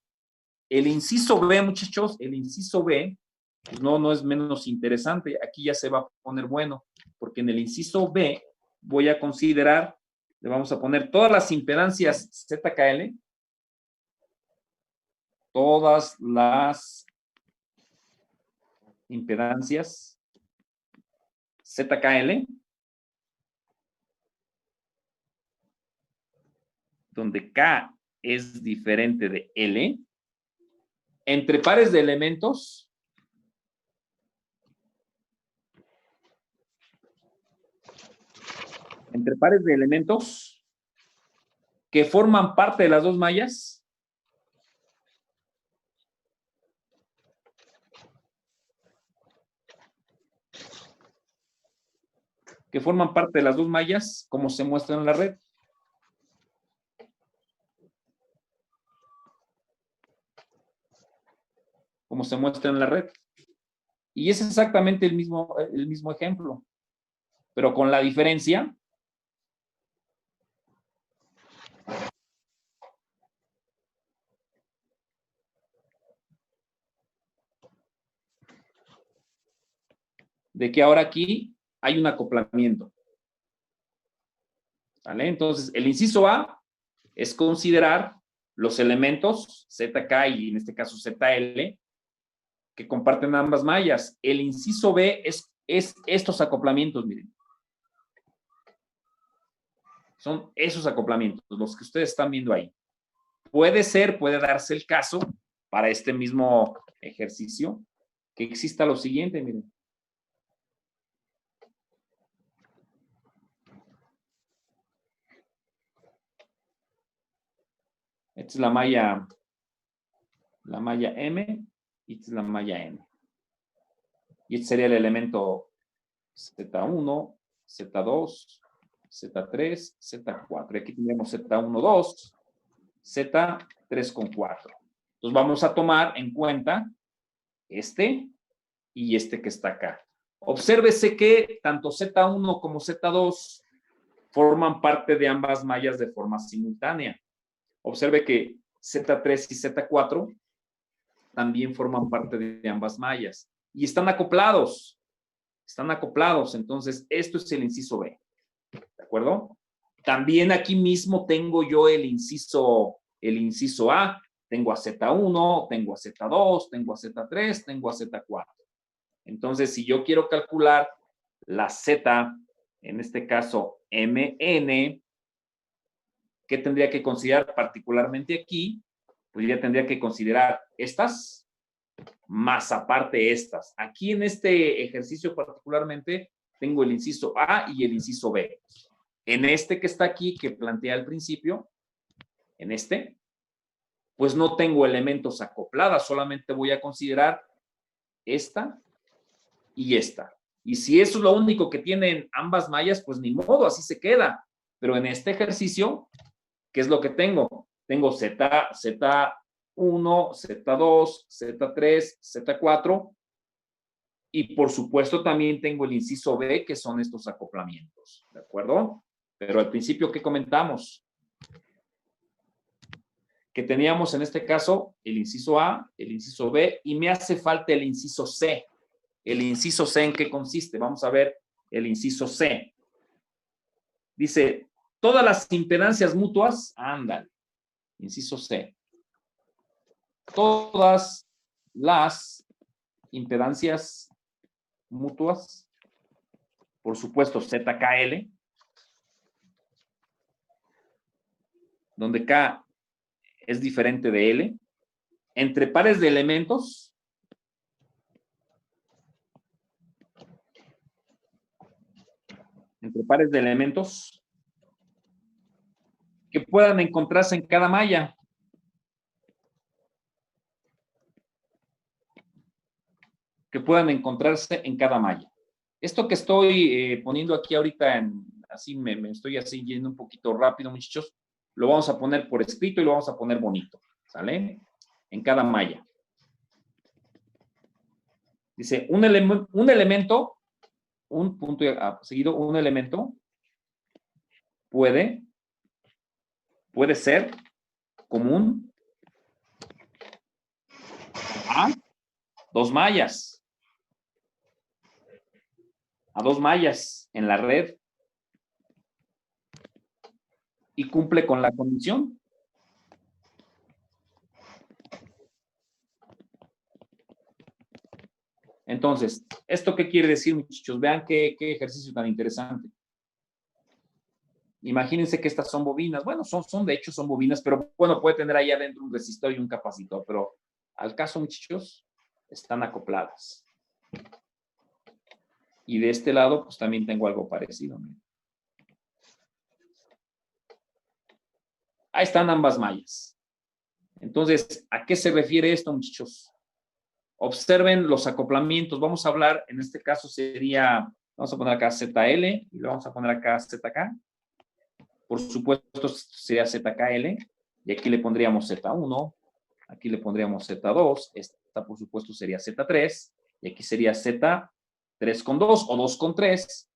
El inciso B, muchachos, el inciso B, pues no es menos interesante. Aquí ya se va a poner bueno, porque en el inciso B voy a considerar, le vamos a poner todas las impedancias ZKL, todas las impedancias ZKL, donde K es diferente de L, entre pares de elementos que forman parte de las dos mallas como se muestra en la red. Como se muestra en la red. Y es exactamente el mismo ejemplo, pero con la diferencia de que ahora aquí hay un acoplamiento. ¿Vale? Entonces, el inciso A es considerar los elementos ZK y en este caso ZL que comparten ambas mallas. El inciso B es estos acoplamientos, miren. Son esos acoplamientos, los que ustedes están viendo ahí. Puede darse el caso para este mismo ejercicio que exista lo siguiente, miren. Esta es la malla M y esta es la malla N. Y este sería el elemento Z1, Z2, Z3, Z4. Y aquí tenemos Z1, 2, Z3,4. Entonces vamos a tomar en cuenta este y este que está acá. Obsérvese que tanto Z1 como Z2 forman parte de ambas mallas de forma simultánea. Observe que Z3 y Z4 también forman parte de ambas mallas y están acoplados. Están acoplados. Entonces, esto es el inciso B. ¿De acuerdo? También aquí mismo tengo yo el inciso A. Tengo a Z1, tengo a Z2, tengo a Z3, tengo a Z4. Entonces, si yo quiero calcular la Z, en este caso MN, ¿qué tendría que considerar particularmente aquí? Pues ya tendría que considerar estas más aparte estas. Aquí en este ejercicio particularmente tengo el inciso A y el inciso B. En este que está aquí, que planteé al principio, en este, pues no tengo elementos acopladas, solamente voy a considerar esta y esta. Y si eso es lo único que tienen ambas mallas, pues ni modo, así se queda. Pero en este ejercicio, ¿qué es lo que tengo? Tengo Z1, Z2, Z3, Z4 y por supuesto también tengo el inciso B, que son estos acoplamientos, ¿de acuerdo? Pero al principio, ¿qué comentamos? Que teníamos en este caso el inciso A, el inciso B y me hace falta el inciso C. ¿El inciso C en qué consiste? Vamos a ver el inciso C. Dice, todas las impedancias mutuas, ándale, inciso C. Todas las impedancias mutuas, por supuesto ZKL, donde K es diferente de L, entre pares de elementos, que puedan encontrarse en cada malla. Esto que estoy poniendo aquí ahorita, así me estoy así yendo un poquito rápido, muchachos, lo vamos a poner por escrito y lo vamos a poner bonito, ¿sale? En cada malla. Dice, un elemento, un punto seguido, un elemento puede ser común a dos mallas. A dos mallas en la red y cumple con la condición. Entonces, ¿esto qué quiere decir, muchachos? Vean qué ejercicio tan interesante. Imagínense que estas son bobinas. Bueno, de hecho son bobinas, pero bueno, puede tener ahí adentro un resistor y un capacitor, pero al caso, muchachos, están acopladas. Y de este lado, pues también tengo algo parecido. Miren. Ahí están ambas mallas. Entonces, ¿a qué se refiere esto, muchachos? Observen los acoplamientos. Vamos a hablar, en este caso sería, vamos a poner acá ZL y le vamos a poner acá ZK. Por supuesto, sería ZKL. Y aquí le pondríamos Z1. Aquí le pondríamos Z2. Esta, por supuesto, sería Z3. Y aquí sería Z3 con 2 o 2 con 3.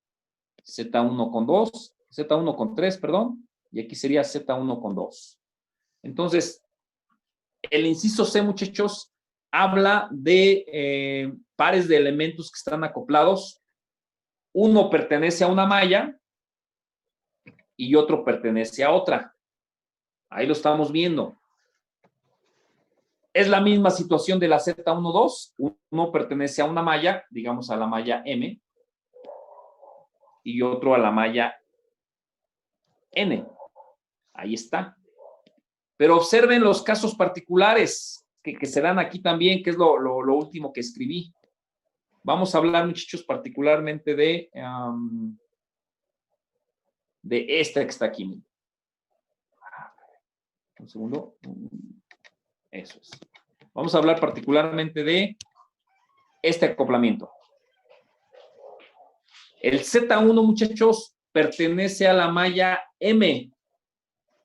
Z1 con 2. Z1 con 3, perdón. Y aquí sería Z1 con 2. Entonces, el inciso C, muchachos, habla de pares de elementos que están acoplados. Uno pertenece a una malla y otro pertenece a otra. Ahí lo estamos viendo. Es la misma situación de la Z12. Uno pertenece a una malla, digamos a la malla M, y otro a la malla N. Ahí está. Pero observen los casos particulares que se dan aquí también, que es lo último que escribí. Vamos a hablar, muchachos, particularmente de esta que está aquí. Un segundo. Eso es. Vamos a hablar particularmente de este acoplamiento. El Z1, muchachos, pertenece a la malla M,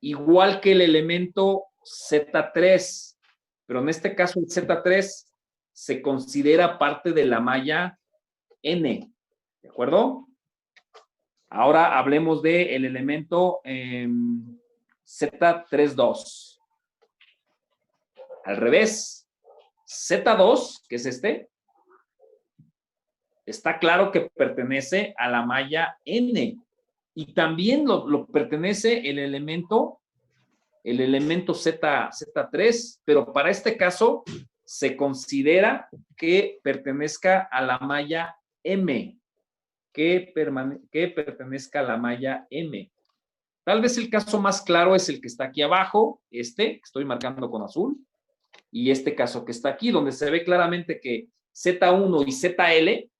igual que el elemento Z3, pero en este caso el Z3 se considera parte de la malla N, ¿de acuerdo? Ahora hablemos del elemento Z32. Al revés, Z2, que es este, está claro que pertenece a la malla N. Y también lo pertenece el elemento Z3, pero para este caso se considera que pertenezca a la malla M, que pertenezca a la malla M. Tal vez el caso más claro es el que está aquí abajo, este, que estoy marcando con azul, y este caso que está aquí, donde se ve claramente que Z1 y ZL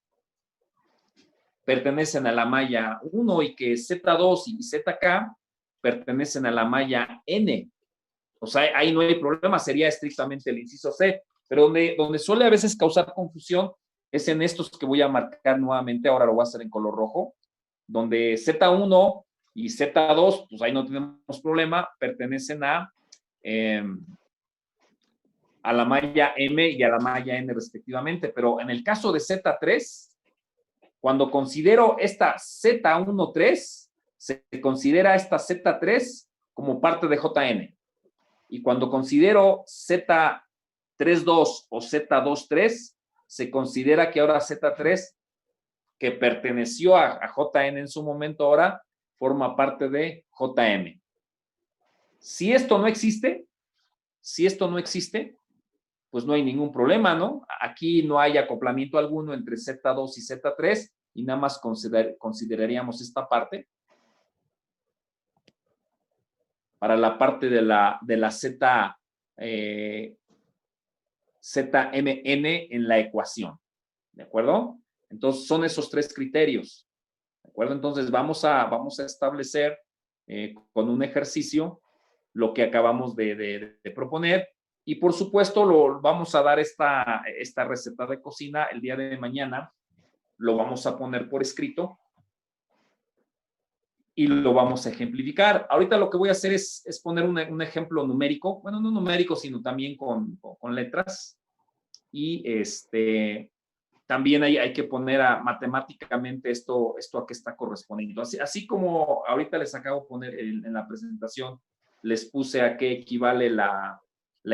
pertenecen a la malla 1 y que Z2 y ZK pertenecen a la malla N. O sea, ahí no hay problema, sería estrictamente el inciso C, pero donde suele a veces causar confusión es en estos que voy a marcar nuevamente, ahora lo voy a hacer en color rojo, donde Z1 y Z2, pues ahí no tenemos problema, pertenecen a la malla M y a la malla N respectivamente, pero en el caso de Z3, cuando considero esta Z13, se considera esta Z3 como parte de JN. Y cuando considero Z32 o Z23, se considera que ahora Z3, que perteneció a JN en su momento, ahora forma parte de JM. Si esto no existe, pues no hay ningún problema, ¿no? Aquí no hay acoplamiento alguno entre Z2 y Z3 y nada más consideraríamos esta parte para la parte de la Z, ZMN en la ecuación, ¿de acuerdo? Entonces, son esos tres criterios, ¿de acuerdo? Entonces, vamos a establecer con un ejercicio lo que acabamos de proponer y, por supuesto, vamos a dar esta receta de cocina el día de mañana, lo vamos a poner por escrito y lo vamos a ejemplificar. Ahorita lo que voy a hacer es poner un ejemplo numérico, bueno, no numérico, sino también con letras. Y también hay que poner matemáticamente esto a qué está correspondiendo. Así como ahorita les acabo de poner en la presentación, les puse a qué equivale la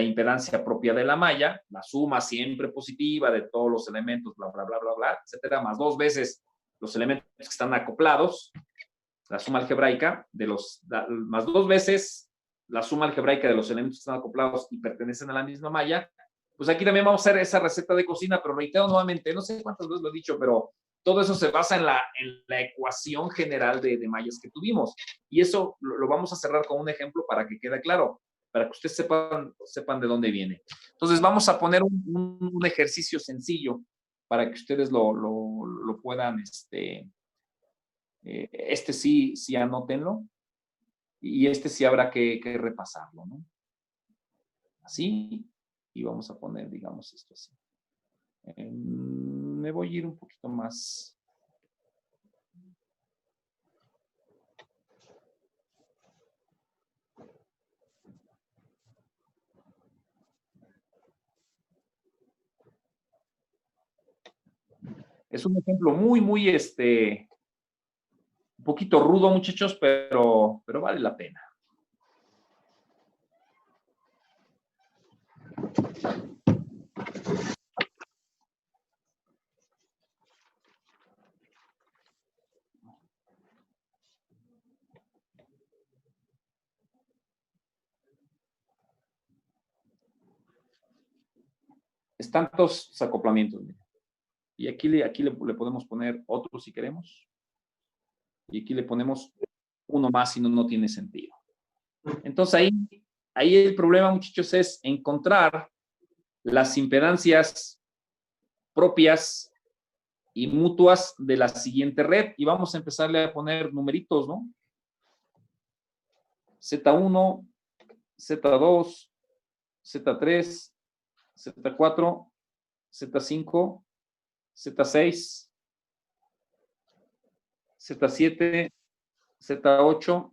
impedancia propia de la malla, la suma siempre positiva de todos los elementos, bla, bla, bla, bla, bla, etcétera, más 2 veces los elementos que están acoplados, la suma algebraica más 2 veces la suma algebraica de los elementos que están acoplados y pertenecen a la misma malla. Pues aquí también vamos a hacer esa receta de cocina, pero reitero nuevamente, no sé cuántas veces lo he dicho, pero todo eso se basa en la ecuación general de mallas que tuvimos. Y eso lo vamos a cerrar con un ejemplo para que quede claro, para que ustedes sepan de dónde viene. Entonces vamos a poner un ejercicio sencillo para que ustedes lo puedan, sí anótenlo, y sí habrá que repasarlo, ¿no? Así, y vamos a poner, digamos, esto así. Me voy a ir un poquito más. Es un ejemplo muy, un poquito rudo, muchachos, pero vale la pena. Están todos los acoplamientos. Y aquí le podemos poner otro si queremos. Y aquí le ponemos uno más si no tiene sentido. Entonces ahí el problema, muchachos, es encontrar las impedancias propias y mutuas de la siguiente red. Y vamos a empezarle a poner numeritos, ¿no? Z1, Z2, Z3, Z4, Z5, Z6, Z7, Z8,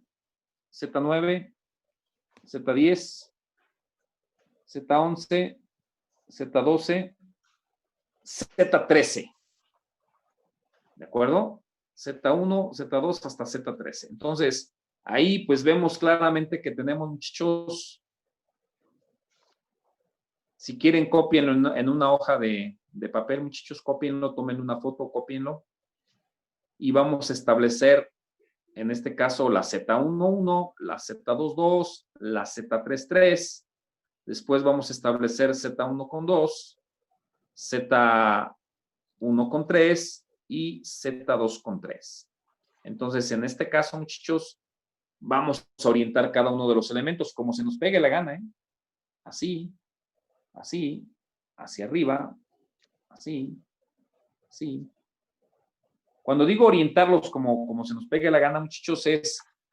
Z9, Z10, Z11, Z12, Z13. ¿De acuerdo? Z1, Z2 hasta Z13. Entonces, ahí pues vemos claramente que tenemos, muchachos, si quieren, cópienlo en una hoja de papel, muchachos, cópienlo, tomen una foto, cópienlo. Y vamos a establecer, en este caso, la Z11, la Z22, la Z33. Después vamos a establecer Z1 con 2, Z1 con 3 y Z2 con 3. Entonces, en este caso, muchachos, vamos a orientar cada uno de los elementos como se nos pegue la gana, ¿eh? Así, así, hacia arriba, así, así. Cuando digo orientarlos como se nos pegue la gana, muchachos,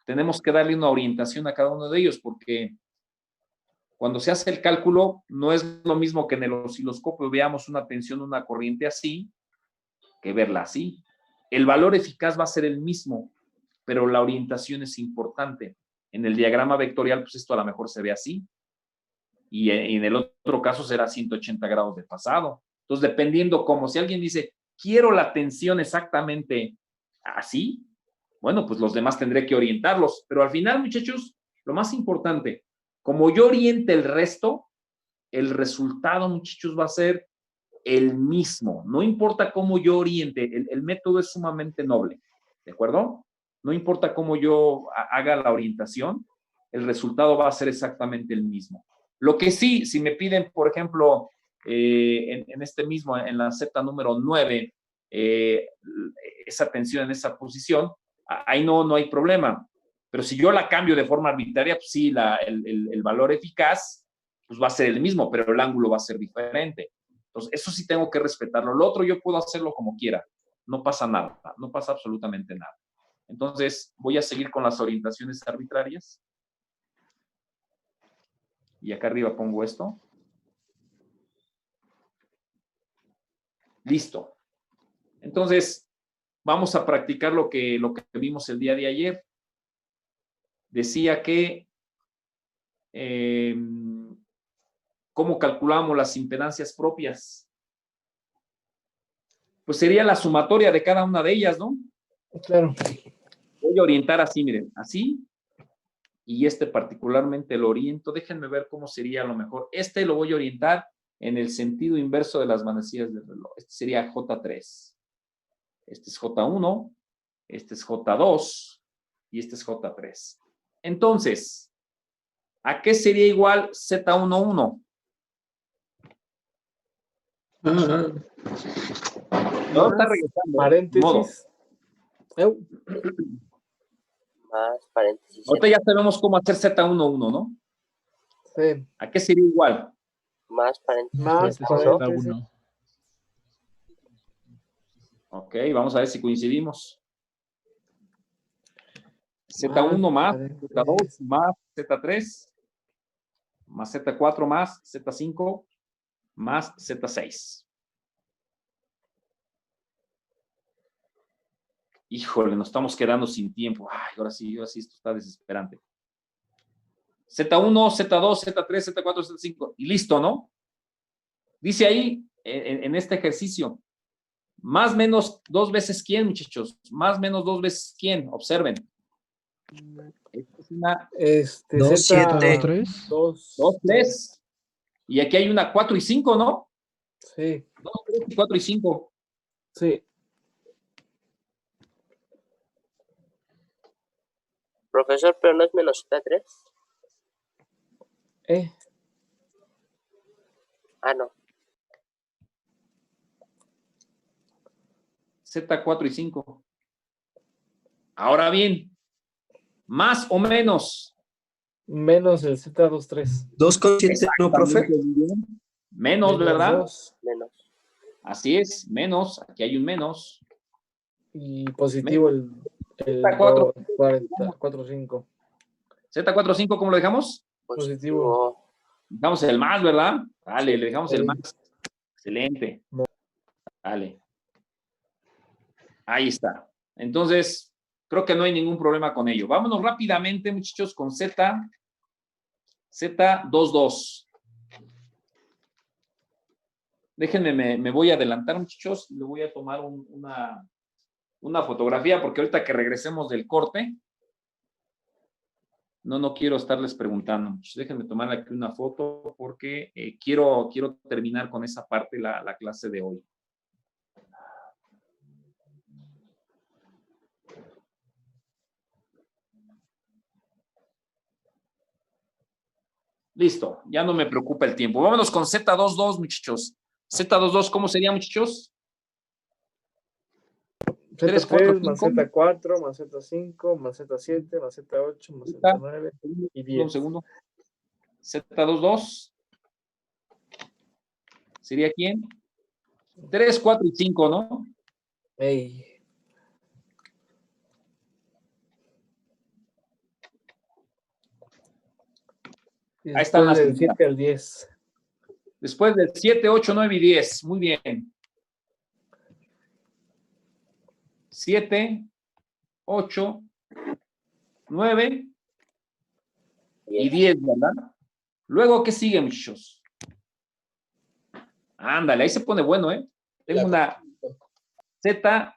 tenemos que darle una orientación a cada uno de ellos, porque cuando se hace el cálculo, no es lo mismo que en el osciloscopio veamos una tensión, una corriente así, que verla así. El valor eficaz va a ser el mismo, pero la orientación es importante. En el diagrama vectorial, pues esto a lo mejor se ve así, y en el otro caso será 180 grados de pasado. Entonces, dependiendo cómo, si alguien dice, quiero la tensión exactamente así, bueno, pues los demás tendré que orientarlos, pero al final, muchachos, lo más importante, como yo oriente el resto, el resultado, muchachos, va a ser el mismo. No importa cómo yo oriente, el método es sumamente noble, ¿de acuerdo? No importa cómo yo haga la orientación, el resultado va a ser exactamente el mismo. Lo que sí, si me piden, por ejemplo, en este mismo, en la Z número 9, esa tensión en esa posición, ahí no hay problema. Pero si yo la cambio de forma arbitraria, pues sí, el valor eficaz pues va a ser el mismo, pero el ángulo va a ser diferente. Entonces, eso sí tengo que respetarlo. Lo otro yo puedo hacerlo como quiera. No pasa nada, no pasa absolutamente nada. Entonces, voy a seguir con las orientaciones arbitrarias. Y acá arriba pongo esto. Listo. Entonces, vamos a practicar lo que vimos el día de ayer. Decía que ¿cómo calculamos las impedancias propias? Pues sería la sumatoria de cada una de ellas, ¿no? Claro. Voy a orientar así, miren, así. Y particularmente lo oriento. Déjenme ver cómo sería a lo mejor. Lo voy a orientar en el sentido inverso de las manecillas del reloj. Este sería J3. Este es J1. Este es J2. Y este es J3. Entonces, ¿a qué sería igual Z11? No está regresando. Paréntesis. Más paréntesis. Ahorita ya sabemos cómo hacer Z11, ¿no? Sí. ¿A qué sería igual? Más paréntesis. Más paréntesis. Ok, vamos a ver si coincidimos. Z1 más Z2 más Z3 más Z4 más Z5 más Z6. Híjole, nos estamos quedando sin tiempo. Ay, ahora sí esto está desesperante. Z1, Z2, Z3, Z4, Z5. Y listo, ¿no? Dice ahí, en este ejercicio, más o menos 2 veces quién, muchachos. Más o menos 2 veces quién. Observen. Esta es una 2, 7, 3. 2, 3. Y aquí hay una 4 y 5, ¿no? Sí. 2, 3, 4 y 5. Sí. Profesor, pero no es menos Z3. Ah, no. Z4 y 5. Ahora bien, más o menos. Menos el Z23. 2,7, ¿no, profe? Menos, ¿verdad? 2. Menos. Así es, menos. Aquí hay un menos. Y positivo el Z4. 45. Z45, ¿cómo lo dejamos? Positivo. Dejamos el más, ¿verdad? Vale, Sí, le dejamos el más. Excelente. No. Vale. Ahí está. Entonces, creo que no hay ningún problema con ello. Vámonos rápidamente, muchachos, con Z22. Déjenme, me voy a adelantar, muchachos. Le voy a tomar una fotografía porque ahorita que regresemos del corte, no quiero estarles preguntando. Muchachos. Déjenme tomar aquí una foto porque quiero terminar con esa parte la clase de hoy. Listo, ya no me preocupa el tiempo. Vámonos con Z22, muchachos. Z22, ¿cómo sería, muchachos? Z3 más Z4 más Z5 más Z7 más Z8 más Z9 y 10. Un segundo. Z22. ¿Sería quién? 3, 4 y 5, ¿no? Ey. Ahí están las del 7 al 10. Después del 7, 8, 9 y 10. Muy bien. 7, 8, 9 y 10, ¿verdad? Luego, ¿qué sigue, muchachos? Ándale, ahí se pone bueno, ¿eh? Tengo una Z3,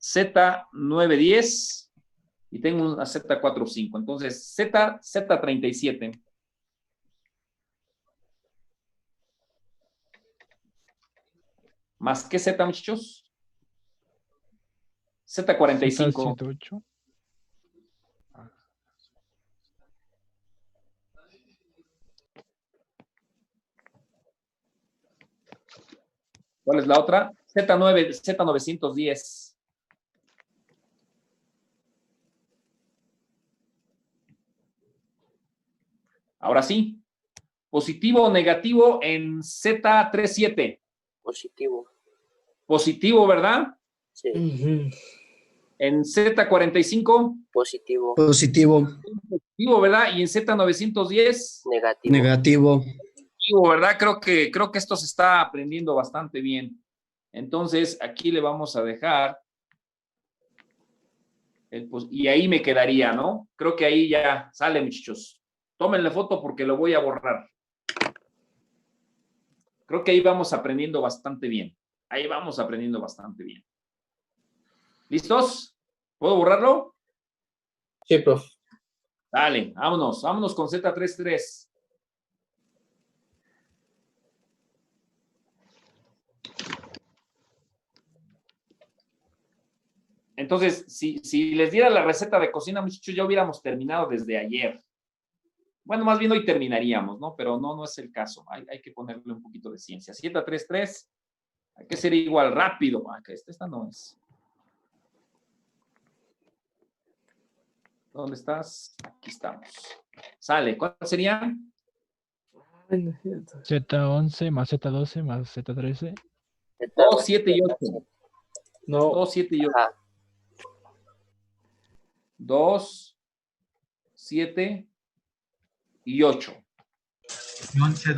Z9, 10 y tengo una Z4, 5. Entonces, Z37. ¿Más qué Z, muchachos? Z45. Z78. ¿Cuál es la otra? Z910. Ahora sí. ¿Positivo o negativo en Z37? Positivo. Positivo, ¿verdad? Sí. En Z45. Positivo. Positivo. Positivo, ¿verdad? Y en Z910. Negativo. Negativo. Positivo, ¿verdad? Creo que esto se está aprendiendo bastante bien. Entonces, aquí le vamos a dejar. Y ahí me quedaría, ¿no? Creo que ahí ya sale, muchachos. Tómenle foto porque lo voy a borrar. Creo que ahí vamos aprendiendo bastante bien. Ahí vamos aprendiendo bastante bien. ¿Listos? ¿Puedo borrarlo? Sí, profe. Dale, vámonos con Z33. Entonces, si les diera la receta de cocina, muchachos, ya hubiéramos terminado desde ayer. Bueno, más bien hoy terminaríamos, ¿no? Pero no es el caso. Hay que ponerle un poquito de ciencia. Z33, hay que ser igual rápido. Esta no es. ¿Dónde estás? Aquí estamos. Sale. ¿Cuál sería? Z11 más Z12 más Z13. 2, 7 y 8. No. 2, 7 y 8. 2, 7 y 8. 11,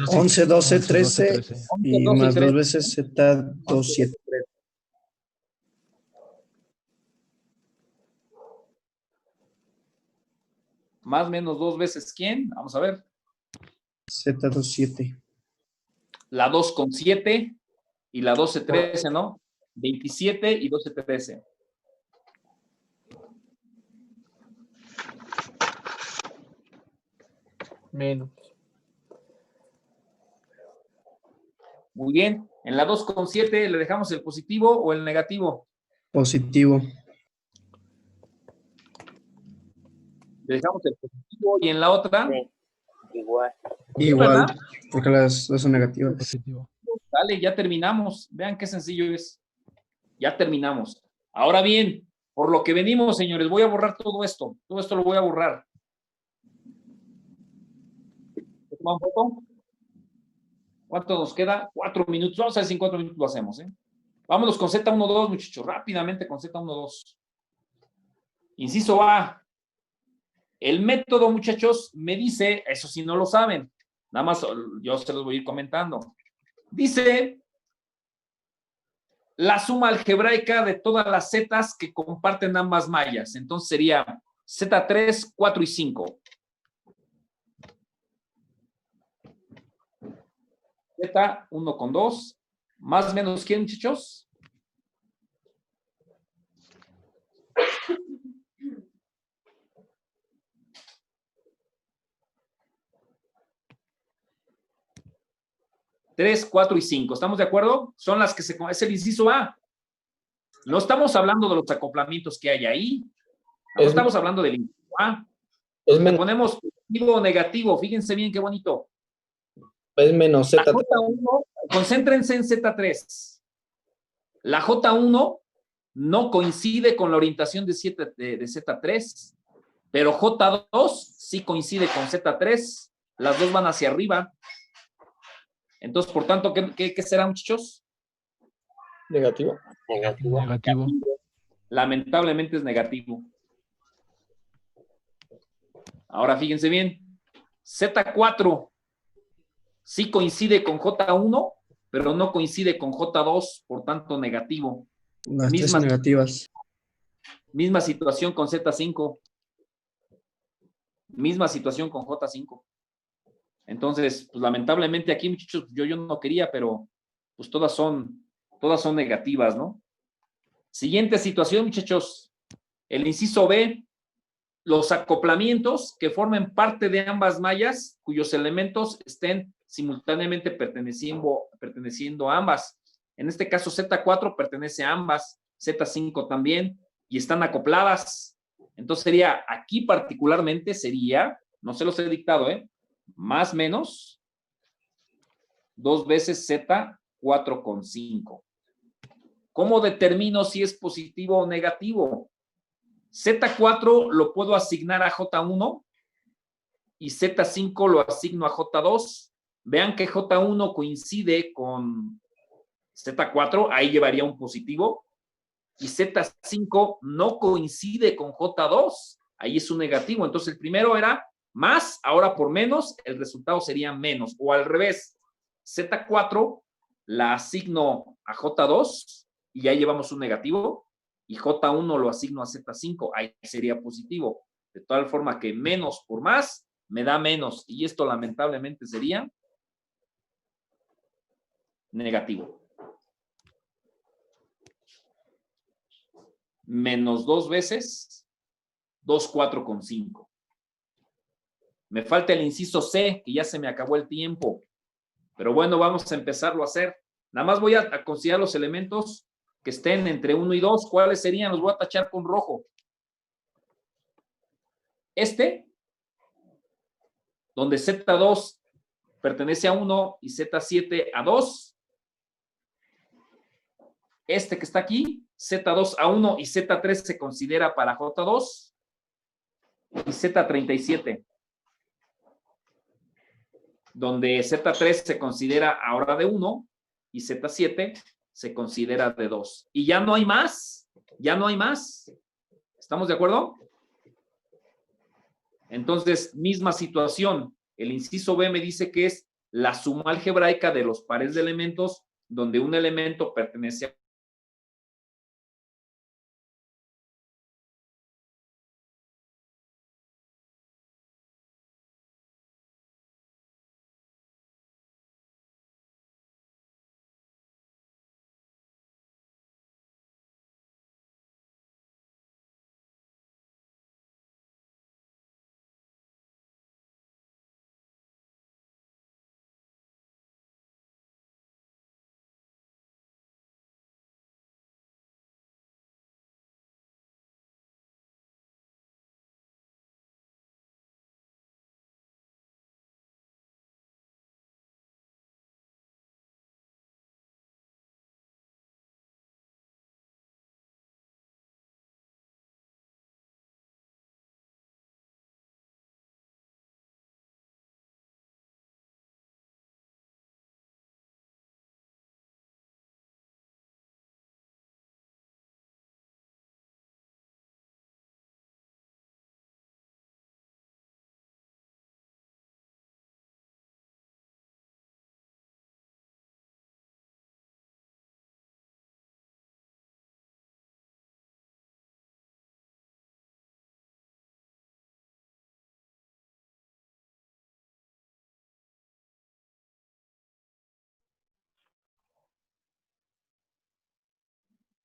12, 13 y 12, más 13. 2 veces Z2, 7. Más menos 2 veces, ¿quién? Vamos a ver. Z2, 7. La 2 con 7 y la 12, 13, ¿no? 27 y 12, 13. Menos. Muy bien. En la 2 con 7, ¿le dejamos el positivo o el negativo? Positivo. Le dejamos el positivo. ¿Y en la otra? Sí. Igual. Igual, ¿verdad? porque las dos son negativas. Positivo. Dale, ya terminamos. Vean qué sencillo es. Ya terminamos. Ahora bien, por lo que venimos, señores, voy a borrar todo esto. Todo esto lo voy a borrar. ¿Toma foto? ¿Cuánto nos queda? 4 minutos. Vamos a ver si en 4 minutos lo hacemos, ¿eh? Vámonos con Z12, muchachos. Rápidamente con Z12. Inciso A. El método, muchachos, me dice, eso sí no lo saben. Nada más yo se los voy a ir comentando. Dice la suma algebraica de todas las zetas que comparten ambas mallas. Entonces sería Z3, 4 y 5. Z, 1 con 2. Más menos, ¿quién, muchachos? Tres, 4 y 5. ¿Estamos de acuerdo? Son las que es el inciso A. No estamos hablando de los acoplamientos que hay ahí. No estamos hablando del inciso A. Le ponemos positivo o negativo. Fíjense bien qué bonito. Es menos La Z. J1, concéntrense en Z3. La J1 no coincide con la orientación de Z3, pero J2 sí coincide con Z3. Las dos van hacia arriba. Entonces, por tanto, ¿qué será, muchachos? Negativo. Negativo. Lamentablemente es negativo. Ahora fíjense bien. Z4 sí coincide con J1, pero no coincide con J2, por tanto negativo. Las tres son negativas. Misma situación con Z5. Misma situación con J5. Entonces, pues lamentablemente aquí, muchachos, yo no quería, pero pues todas son negativas, ¿no? Siguiente situación, muchachos. El inciso B, los acoplamientos que formen parte de ambas mallas, cuyos elementos estén simultáneamente perteneciendo a ambas. En este caso, Z4 pertenece a ambas, Z5 también, y están acopladas. Entonces sería, aquí particularmente sería, no se los he dictado, más menos 2 veces Z4 con 5. ¿Cómo determino si es positivo o negativo? Z4 lo puedo asignar a J1 y Z5 lo asigno a J2. Vean que J1 coincide con Z4, ahí llevaría un positivo, y Z5 no coincide con J2, ahí es un negativo. Entonces el primero era más, ahora por menos, el resultado sería menos. O al revés, Z4 la asigno a J2 y ya llevamos un negativo, y J1 lo asigno a Z5, ahí sería positivo. De tal forma que menos por más me da menos, y esto lamentablemente sería negativo. Menos 2 veces 2, 4 con 5. Me falta el inciso C, que ya se me acabó el tiempo. Pero bueno, vamos a empezarlo a hacer. Nada más voy a considerar los elementos que estén entre 1 y 2. ¿Cuáles serían? Los voy a tachar con rojo. Este, donde Z2 pertenece a 1 y Z7 a 2. Este que está aquí, Z2 a 1 y Z3 se considera para J2. Y Z37, donde Z3 se considera ahora de 1 y Z7 se considera de 2. Y ya no hay más. Ya no hay más. ¿Estamos de acuerdo? Entonces, misma situación. El inciso B me dice que es la suma algebraica de los pares de elementos donde un elemento pertenece a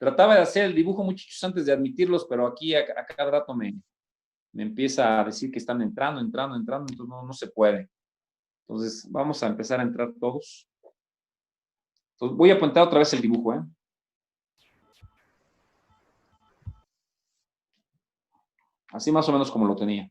Trataba de hacer el dibujo, muchachos, antes de admitirlos, pero aquí a cada rato me empieza a decir que están entrando, entonces no se puede. Entonces, vamos a empezar a entrar todos. Entonces, voy a apuntar otra vez el dibujo, ¿eh? Así más o menos como lo tenía.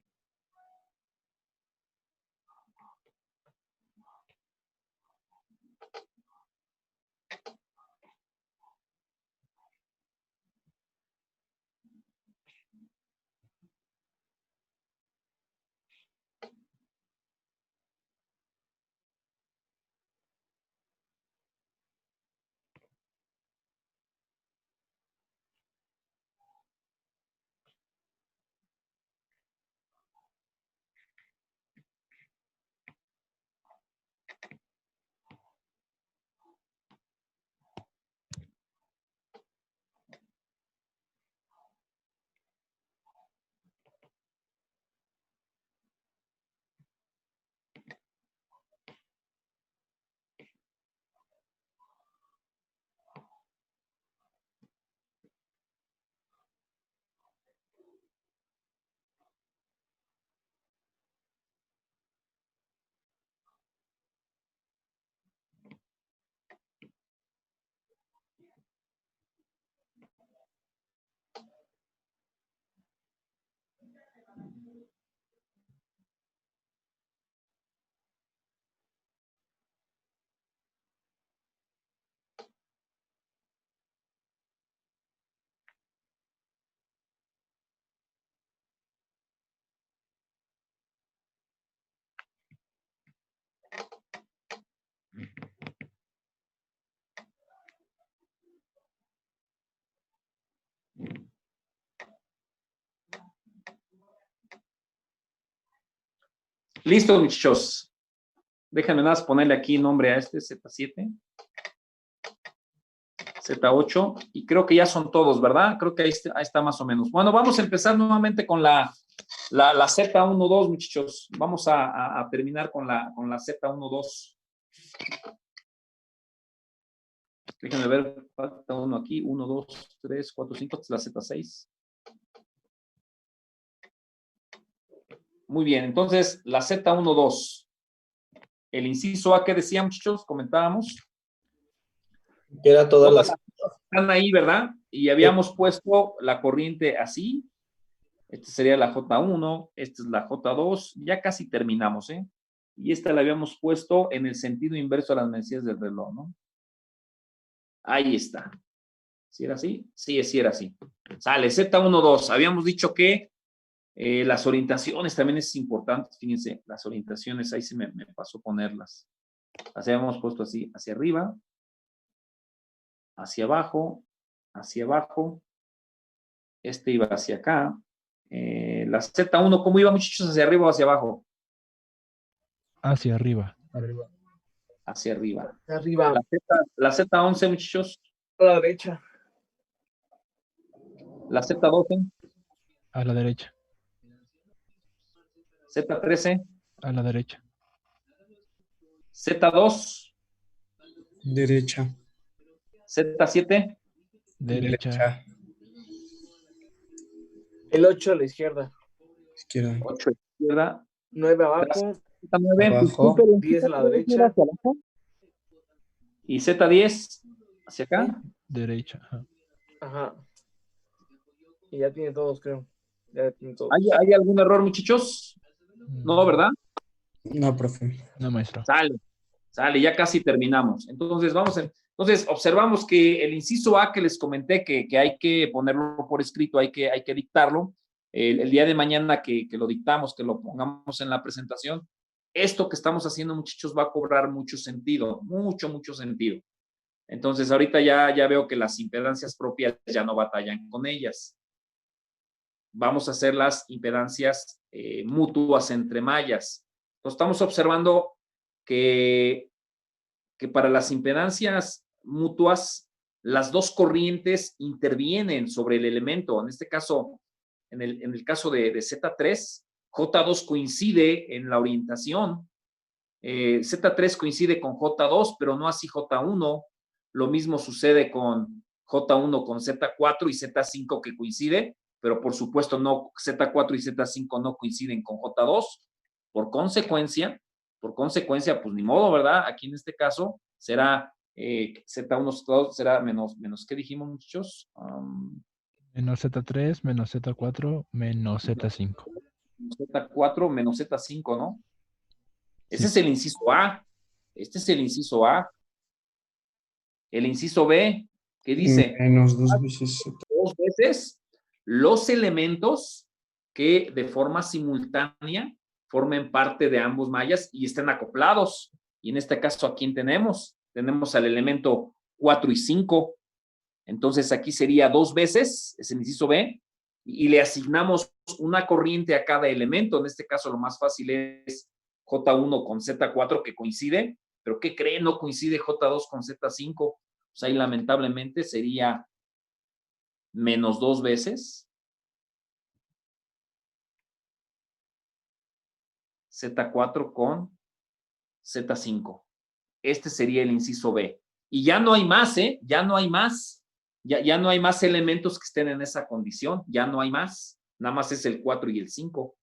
Listo, muchachos. Déjenme nada más ponerle aquí nombre a este, Z7, Z8, y creo que ya son todos, ¿verdad? Creo que ahí está más o menos. Bueno, vamos a empezar nuevamente con la Z12, muchachos. Vamos a terminar con la Z12. Déjenme ver, falta uno aquí, 1, 2, 3, 4, 5, esta es la Z6. Muy bien, entonces la Z12. El inciso A, ¿qué decía, muchachos? Comentábamos. Que era todas las... Están ahí, ¿verdad? Y habíamos puesto la corriente así. Esta sería la J1, esta es la J2. Ya casi terminamos, ¿eh? Y esta la habíamos puesto en el sentido inverso a las manecillas del reloj, ¿no? Ahí está. ¿Sí era así? Sí era así. Sale, Z12. Habíamos dicho que las orientaciones también es importante. Fíjense, las orientaciones, ahí se me pasó ponerlas. Las habíamos puesto así, hacia arriba, hacia abajo, hacia abajo. Este iba hacia acá. La Z1, ¿cómo iba, muchachos? ¿Hacia arriba o hacia abajo? Hacia arriba. Hacia arriba. Arriba, La Z11, muchachos. a la derecha. La Z12. A la derecha. Z13. A la derecha. Z2. Derecha. Z7. Derecha. El 8 a la izquierda. Izquierda. 8 izquierda. 9 abajo. Z9. Abajo. 10 a la derecha. Y Z10 hacia acá. Derecha. Ajá. Ajá. Y ya tiene todos, creo. Ya tiene todos. ¿Hay algún error, muchachos? No, ¿verdad? No, profe. No, maestro. Sale, ya casi terminamos. Entonces, entonces observamos que el inciso A que les comenté que hay que ponerlo por escrito, hay que dictarlo. El día de mañana que lo dictamos, que lo pongamos en la presentación, esto que estamos haciendo, muchachos, va a cobrar mucho sentido, mucho sentido. Entonces, ahorita ya veo que las impedancias propias ya no batallan con ellas. Vamos a hacer las impedancias mutuas entre mallas. Entonces, estamos observando que para las impedancias mutuas, las dos corrientes intervienen sobre el elemento. En este caso, en el caso de Z3, J2 coincide en la orientación. Z3 coincide con J2, pero no así J1. Lo mismo sucede con J1 con Z4 y Z5 que coincide, pero por supuesto no, Z4 y Z5 no coinciden con J2. Por consecuencia, pues ni modo, ¿verdad? Aquí en este caso será Z1, Z2 será menos, ¿qué dijimos, muchachos? Menos Z3, menos Z4, menos Z5. Z4 menos Z5, ¿no? Ese Sí. es el inciso A. Este es el inciso A. El inciso B, ¿qué dice? Menos 2 veces. Dos veces los elementos que de forma simultánea formen parte de ambos mallas y estén acoplados. Y en este caso, ¿a quién tenemos? Tenemos al elemento 4 y 5. Entonces, aquí sería 2 veces, es el inciso B, y le asignamos una corriente a cada elemento. En este caso, lo más fácil es J1 con Z4 que coincide, pero ¿qué creen? No coincide J2 con Z5. Pues ahí lamentablemente sería menos 2 veces Z4 con Z5. Este sería el inciso B. Y ya no hay más, ¿eh? Ya no hay más. Ya no hay más elementos que estén en esa condición. Ya no hay más. Nada más es el 4 y el 5.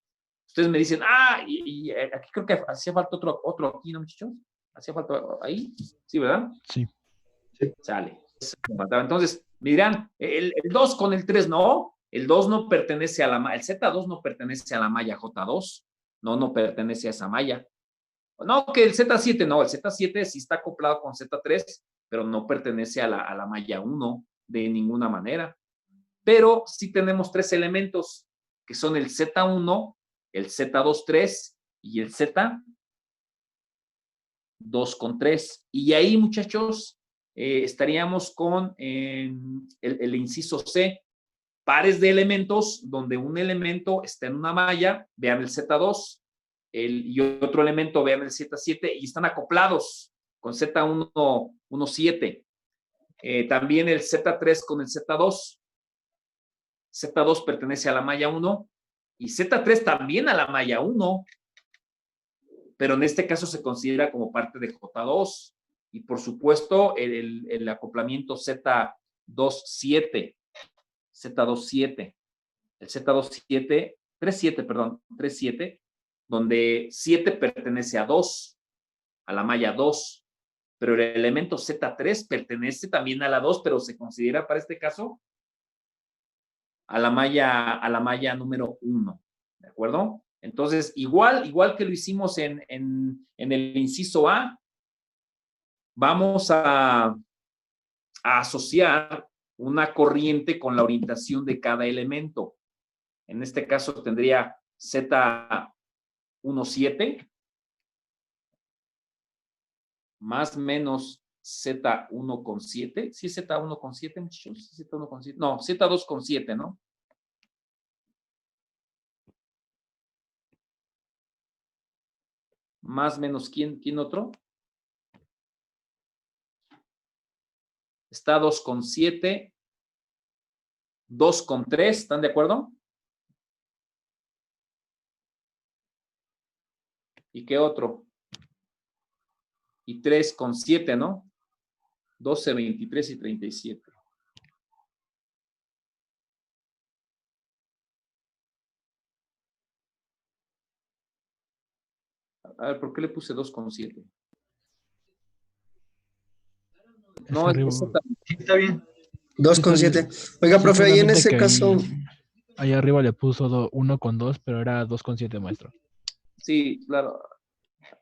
Ustedes me dicen, y aquí creo que hacía falta otro aquí, ¿no, muchachos? ¿Hacía falta ahí? Sí, ¿verdad? Sí. Sale. Entonces, me dirán, el 2 con el 3, no. El 2 no pertenece a la malla. El Z2 no pertenece a la malla J2. No pertenece a esa malla. No, que el Z7 no. El Z7 sí está acoplado con Z3, pero no pertenece a la malla 1 de ninguna manera. Pero sí tenemos 3 elementos, que son el Z1, el Z23 y el Z2 con 3. Y ahí, muchachos, estaríamos con el inciso C, pares de elementos donde un elemento está en una malla, vean el Z2, y otro elemento, vean el Z7, y están acoplados con Z1, 7. También el Z3 con el Z2. Z2 pertenece a la malla 1 y Z3 también a la malla 1, pero en este caso se considera como parte de J2. Y por supuesto el acoplamiento Z27, el Z27, 37, perdón, 37, donde 7 pertenece a 2, a la malla 2, pero el elemento Z3 pertenece también a la 2, pero se considera para este caso a la malla número 1, ¿de acuerdo? Entonces, igual que lo hicimos en el inciso A, vamos a asociar una corriente con la orientación de cada elemento. En este caso tendría Z17 más menos Z1 con 7. ¿Sí es Z1 con 7, muchachos? Z1 con 7. No, Z2 con 7, ¿no? Más menos, ¿quién otro? Está 2 con 7, 2 con 3, ¿están de acuerdo? ¿Y qué otro? Y 3 con 7, ¿no? 12, 23 y 37. A ver, ¿por qué le puse 2 con 7? No, está bien. 2 con 7. Oiga, profe, ahí en ese caso. Ahí arriba le puso 1 con 2, pero era 2 con 7, maestro. Sí, claro.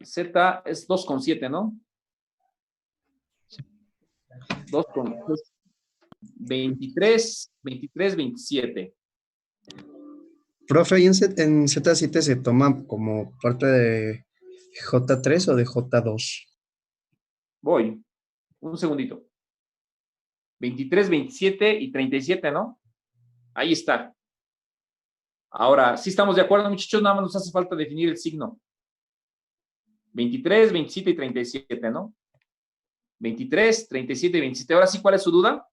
Z es 2 con 7, ¿no? Sí. 2 con 23, 27. Profe, ahí en Z7 se toma como parte de J3 o de J2. Voy. Un segundito. 23, 27 y 37, ¿no? Ahí está. Ahora, sí estamos de acuerdo, muchachos, nada más nos hace falta definir el signo. 23, 27 y 37, ¿no? 23, 37 y 27. Ahora sí, ¿cuál es su duda?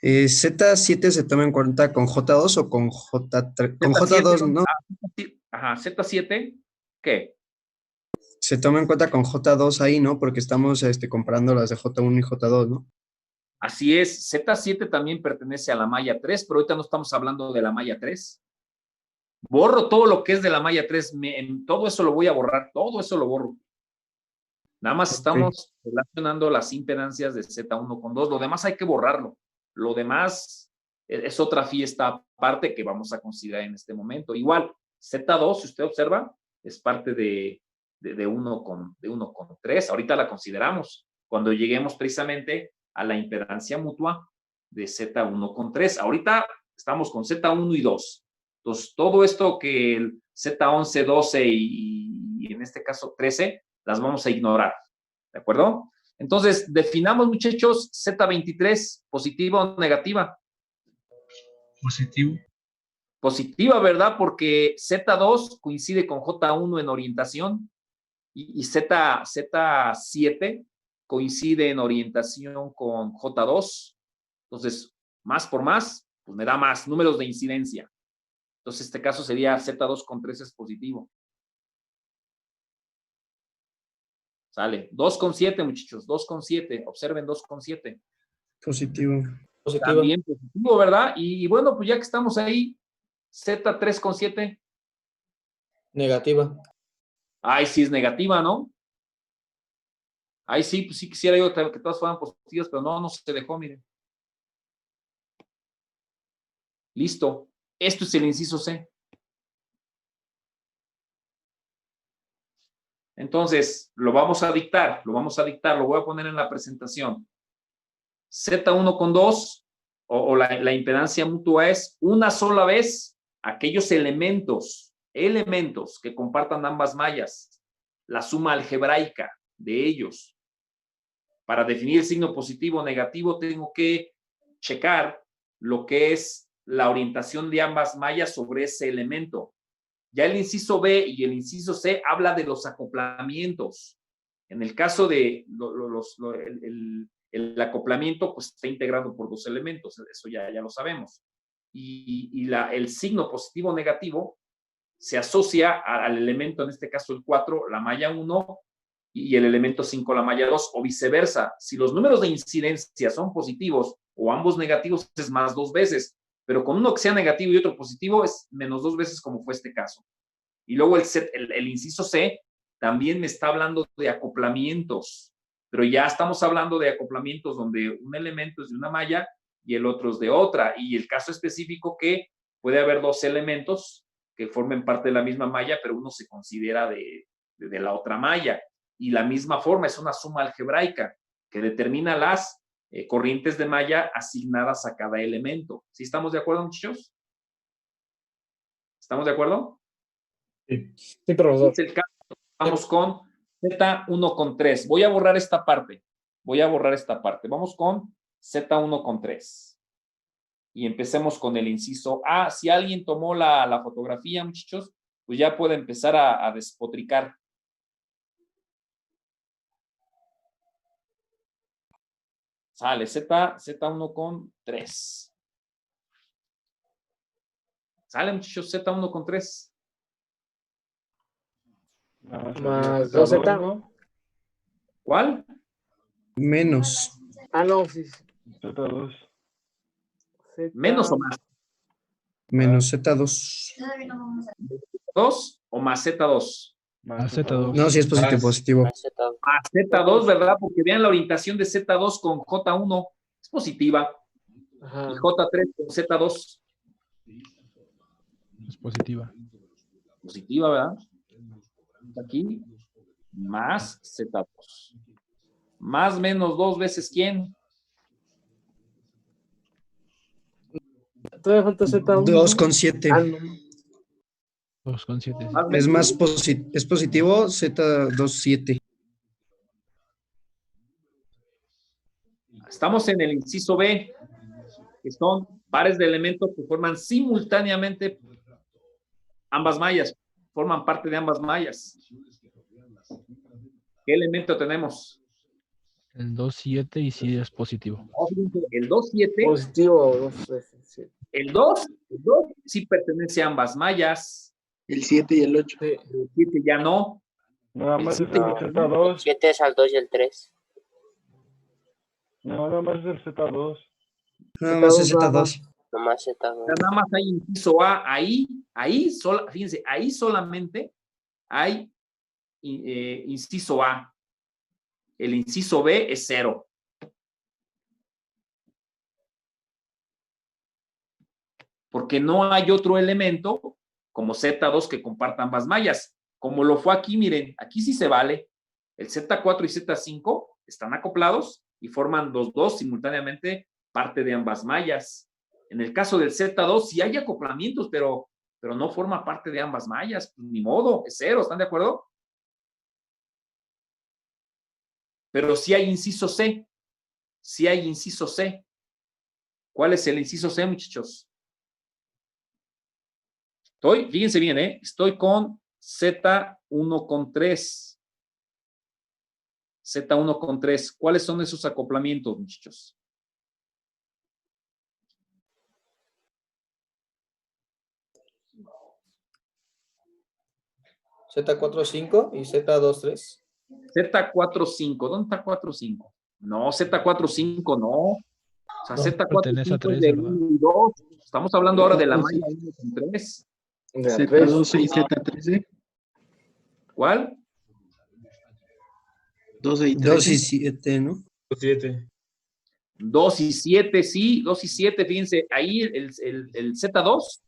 Z7 se toma en cuenta con J2 o con J3. Con J2, ¿no? Ajá, Z7, ¿qué? Se toma en cuenta con J2 ahí, ¿no? Porque estamos comparando las de J1 y J2, ¿no? Así es, Z7 también pertenece a la malla 3, pero ahorita no estamos hablando de la malla 3. Borro todo lo que es de la malla 3, todo eso lo voy a borrar, todo eso lo borro. Nada más estamos relacionando las impedancias de Z1 con 2, lo demás hay que borrarlo. Lo demás es otra fiesta aparte que vamos a considerar en este momento. Igual, Z2, si usted observa, es parte de 1 con 3, ahorita la consideramos cuando lleguemos precisamente a la impedancia mutua de Z1 con 3. Ahorita estamos con Z1 y 2. Entonces, todo esto que el Z11, 12 y en este caso 13, las vamos a ignorar. ¿De acuerdo? Entonces, definamos, muchachos, Z23, ¿positiva o negativa? Positivo. Positiva, ¿verdad? Porque Z2 coincide con J1 en orientación y Z7 coincide en orientación con J2. Entonces, más por más, pues me da más números de incidencia. Entonces, este caso sería Z2 con 3 es positivo. Sale. 2,7, muchachos. 2,7. Observen 2,7. Positivo. También positivo, ¿verdad? Y bueno, pues ya que estamos ahí, Z3,7. Negativa. Ay, sí es negativa, ¿no? Ay, sí, pues sí quisiera yo que todas fueran positivas, pero no se dejó, miren. Listo. Esto es el inciso C. Entonces, lo vamos a dictar, lo voy a poner en la presentación. Z1 con 2, o la impedancia mutua es una sola vez aquellos elementos que compartan ambas mallas, la suma algebraica de ellos. Para definir el signo positivo o negativo, tengo que checar lo que es la orientación de ambas mallas sobre ese elemento. Ya el inciso B y el inciso C habla de los acoplamientos. En el caso de el acoplamiento, pues está integrado por dos elementos, eso ya lo sabemos. Y el signo positivo o negativo se asocia al elemento, en este caso el 4, la malla 1, y el elemento 5, la malla 2, o viceversa. Si los números de incidencia son positivos o ambos negativos, es más 2 veces. Pero con uno que sea negativo y otro positivo es menos 2 veces, como fue este caso. Y luego el inciso C también me está hablando de acoplamientos, pero ya estamos hablando de acoplamientos donde un elemento es de una malla y el otro es de otra. Y el caso específico que puede haber dos elementos que formen parte de la misma malla, pero uno se considera de la otra malla. Y la misma forma es una suma algebraica que determina las corrientes de malla asignadas a cada elemento. ¿Sí estamos de acuerdo, muchachos? ¿Estamos de acuerdo? Sí, profesor. Es el caso. Vamos con Z1 con 3. Voy a borrar esta parte. Vamos con Z1 con 3. Y empecemos con el inciso A. Si alguien tomó la fotografía, muchachos, pues ya puede empezar a despotricar. Sale, Z1 con 3. Sale, muchachos, Z1 con 3. Más 2Z. ¿Cuál? Menos. Ah, no, sí. Z2. ¿Menos o más? Menos Z2. 2 o más Z2. Más Z2. No, sí es positivo. Más Z2, ¿verdad? Porque vean la orientación de Z2 con J1. Es positiva. Ajá. Y J3 con Z2. Es positiva. Positiva, ¿verdad? Aquí. Más Z2. Más menos 2 veces ¿quién? Todavía falta Z1. 2,7. Ah, no. 2,7. Es más es positivo Z27. Estamos en el inciso B, que son pares de elementos que forman simultáneamente ambas mallas, forman parte de ambas mallas. ¿Qué elemento tenemos? El 2,7 y sí es positivo. El 2,7. Positivo 2 veces. Sí. El 2 sí pertenece a ambas mallas. El 7 y el 8. Sí. El 7 ya no. Nada El más 7 Z2. 7 es al 2 y el 3. No, nada más es el Z2. Nada más es Z2 nada Z2. Nomás Z2. O sea, nada más hay inciso A, fíjense, ahí solamente hay inciso A. El inciso B es 0. Porque no hay otro elemento como Z2 que comparta ambas mallas. Como lo fue aquí, miren, aquí sí se vale. El Z4 y Z5 están acoplados y forman los dos simultáneamente parte de ambas mallas. En el caso del Z2 sí hay acoplamientos, pero no forma parte de ambas mallas. Pues, ni modo, es 0, ¿están de acuerdo? Pero sí hay inciso C. Sí hay inciso C. ¿Cuál es el inciso C, muchachos? Fíjense bien, estoy con Z1 con 3. Z1 con 3. ¿Cuáles son esos acoplamientos, muchachos? Z4, 5 y Z2, 3. Z4, 5. ¿Dónde está 4, 5? No, Z4, 5 no. O sea, No, Z4, pertenece a 5 es 3, de ¿verdad? 1 y 2. Estamos hablando ahora de la malla 1 con 3. De a Z12 y tres. Z13. ¿Cuál? 12 y 2 y 13. 7, ¿no? 7. 2 y 7, sí, 2 y 7, fíjense, ahí el Z2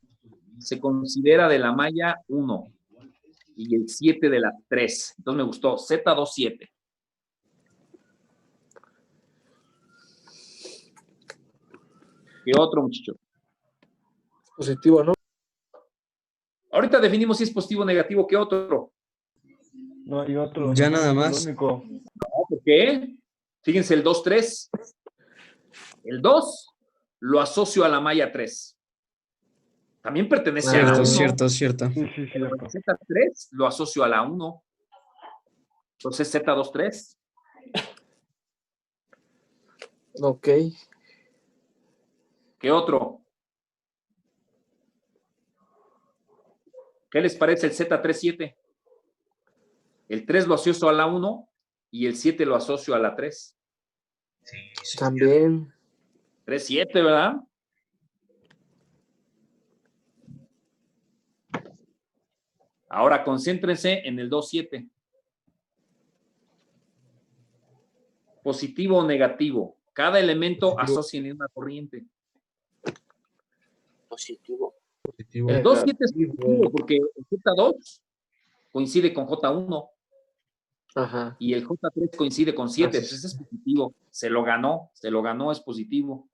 se considera de la malla 1 y el 7 de la 3. Entonces me gustó, Z2, 7. ¿Qué otro, muchacho? Positivo, ¿no? Ahorita definimos si es positivo o negativo. ¿Qué otro? No hay otro. Ya nomás nada es el más. único. ¿Por qué? Fíjense el 2, 3. El 2 lo asocio a la malla 3. También pertenece a la 1. Cierto. Sí, Pero el cierto. Z3 lo asocio a la 1. Entonces Z2, 3. Ok. ¿Qué otro? ¿Qué les parece el Z3, 7? El 3 lo asocio a la 1 y el 7 lo asocio a la 3. También. 3, 7, ¿verdad? Ahora concéntrense en el 2, 7. Positivo o negativo. Cada elemento asocia en una corriente. Positivo. El 2, 7 es positivo porque el Z2 coincide con J1 Ajá. y el J3 coincide con 7. Así es. Entonces es positivo. Se lo ganó, es positivo.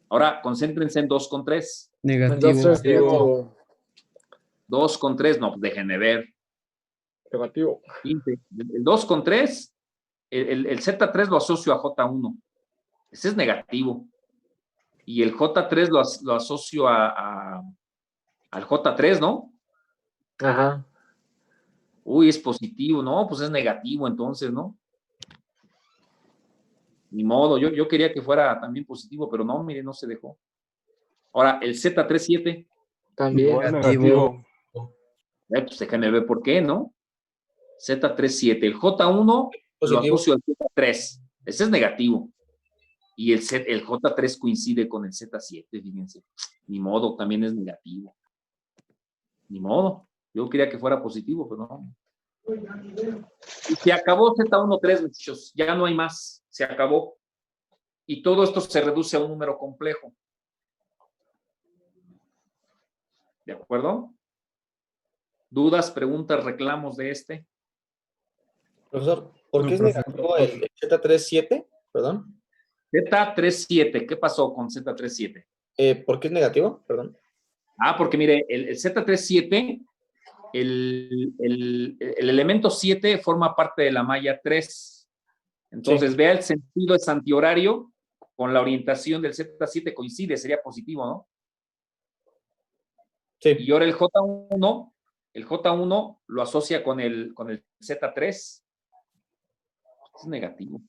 Ahora concéntrense en 2 con 3. Negativo. Entonces, negativo. 2 con 3, no, déjenme ver. Negativo. El 2 con 3, el Z3 lo asocio a J1. Ese es negativo. Y el J3 lo asocio al J3, ¿no? Ajá. Uy, es positivo. No, pues es negativo entonces, ¿no? Ni modo. Yo quería que fuera también positivo, pero no, mire, no se dejó. Ahora, el Z3, 7. También. Igual negativo. Pues déjenme ver por qué, ¿no? Z3, 7. El J1 lo Positivo. asocio al Z3. Ese es negativo. Y el J3 coincide con el Z7, fíjense. Ni modo, también es negativo. Ni modo. Yo quería que fuera positivo, pero no. Y se acabó Z1, 3, muchachos. Ya no hay más. Se acabó. Y todo esto se reduce a un número complejo. ¿De acuerdo? ¿Dudas, preguntas, reclamos de este? Profesor, ¿por qué es negativo el Z37? Perdón. Z37, ¿qué pasó con Z37? ¿Por qué es negativo? Perdón. Porque mire, el Z37, el elemento 7 forma parte de la malla 3. Entonces, Sí. vea el sentido es antihorario con la orientación del Z7 coincide, sería positivo, ¿no? Sí. Y ahora el J1 lo asocia con el Z3. Es negativo.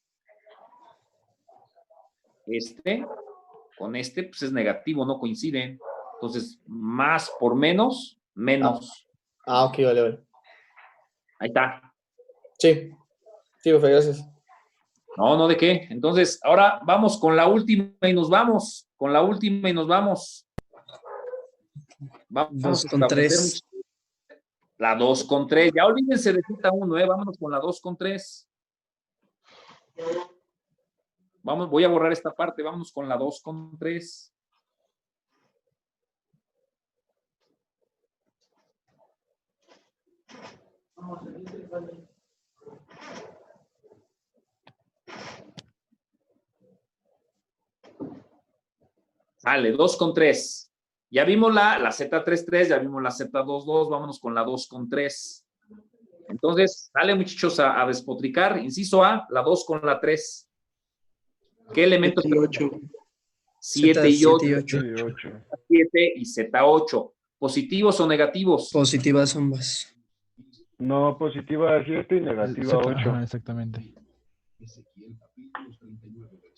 Con este, pues es negativo, no coinciden. Entonces, más por menos, menos. Ok, vale. Ahí está. Sí, profe, gracias. No, no de qué. Entonces, ahora vamos con la última y nos vamos. Con la última y nos vamos. Vamos 2 a con establecer 3. la 2 con 3. Ya olvídense de Z1, vámonos con la 2 con 3. Vamos, voy a borrar esta parte. Vámonos con la 2 con 3. Sale, 2 con 3. Ya vimos la Z33, ya vimos la Z22, vámonos con la 2 con 3. Entonces, sale muchachos a despotricar. Inciso A, la 2 con la 3. ¿Qué elementos? 7 y 8. 7 y 8. 7 7 y y 8. Z8. ¿Positivos o negativos? Positivas ambas. No, positiva 7 y negativa 8. Ajá, exactamente.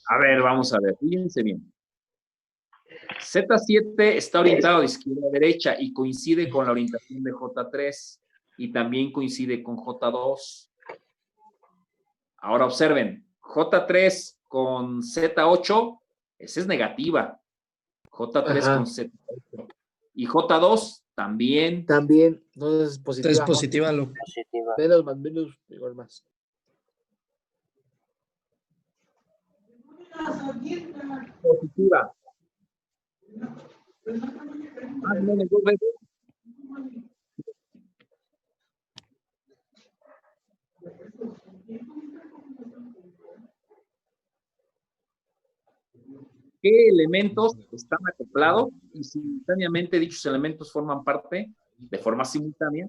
A ver, vamos a ver. Fíjense bien. Z7 está orientado de izquierda a derecha y coincide con la orientación de J3 y también coincide con J2. Ahora observen, J3 con Z8, esa es negativa. J3 Ajá. con Z8. Y J2 también. También, entonces es positiva. Entonces positiva lo. Positiva. Menos más menos igual más. Positiva. Más o menos 2 veces. ¿Qué elementos están acoplados y simultáneamente dichos elementos forman parte de forma simultánea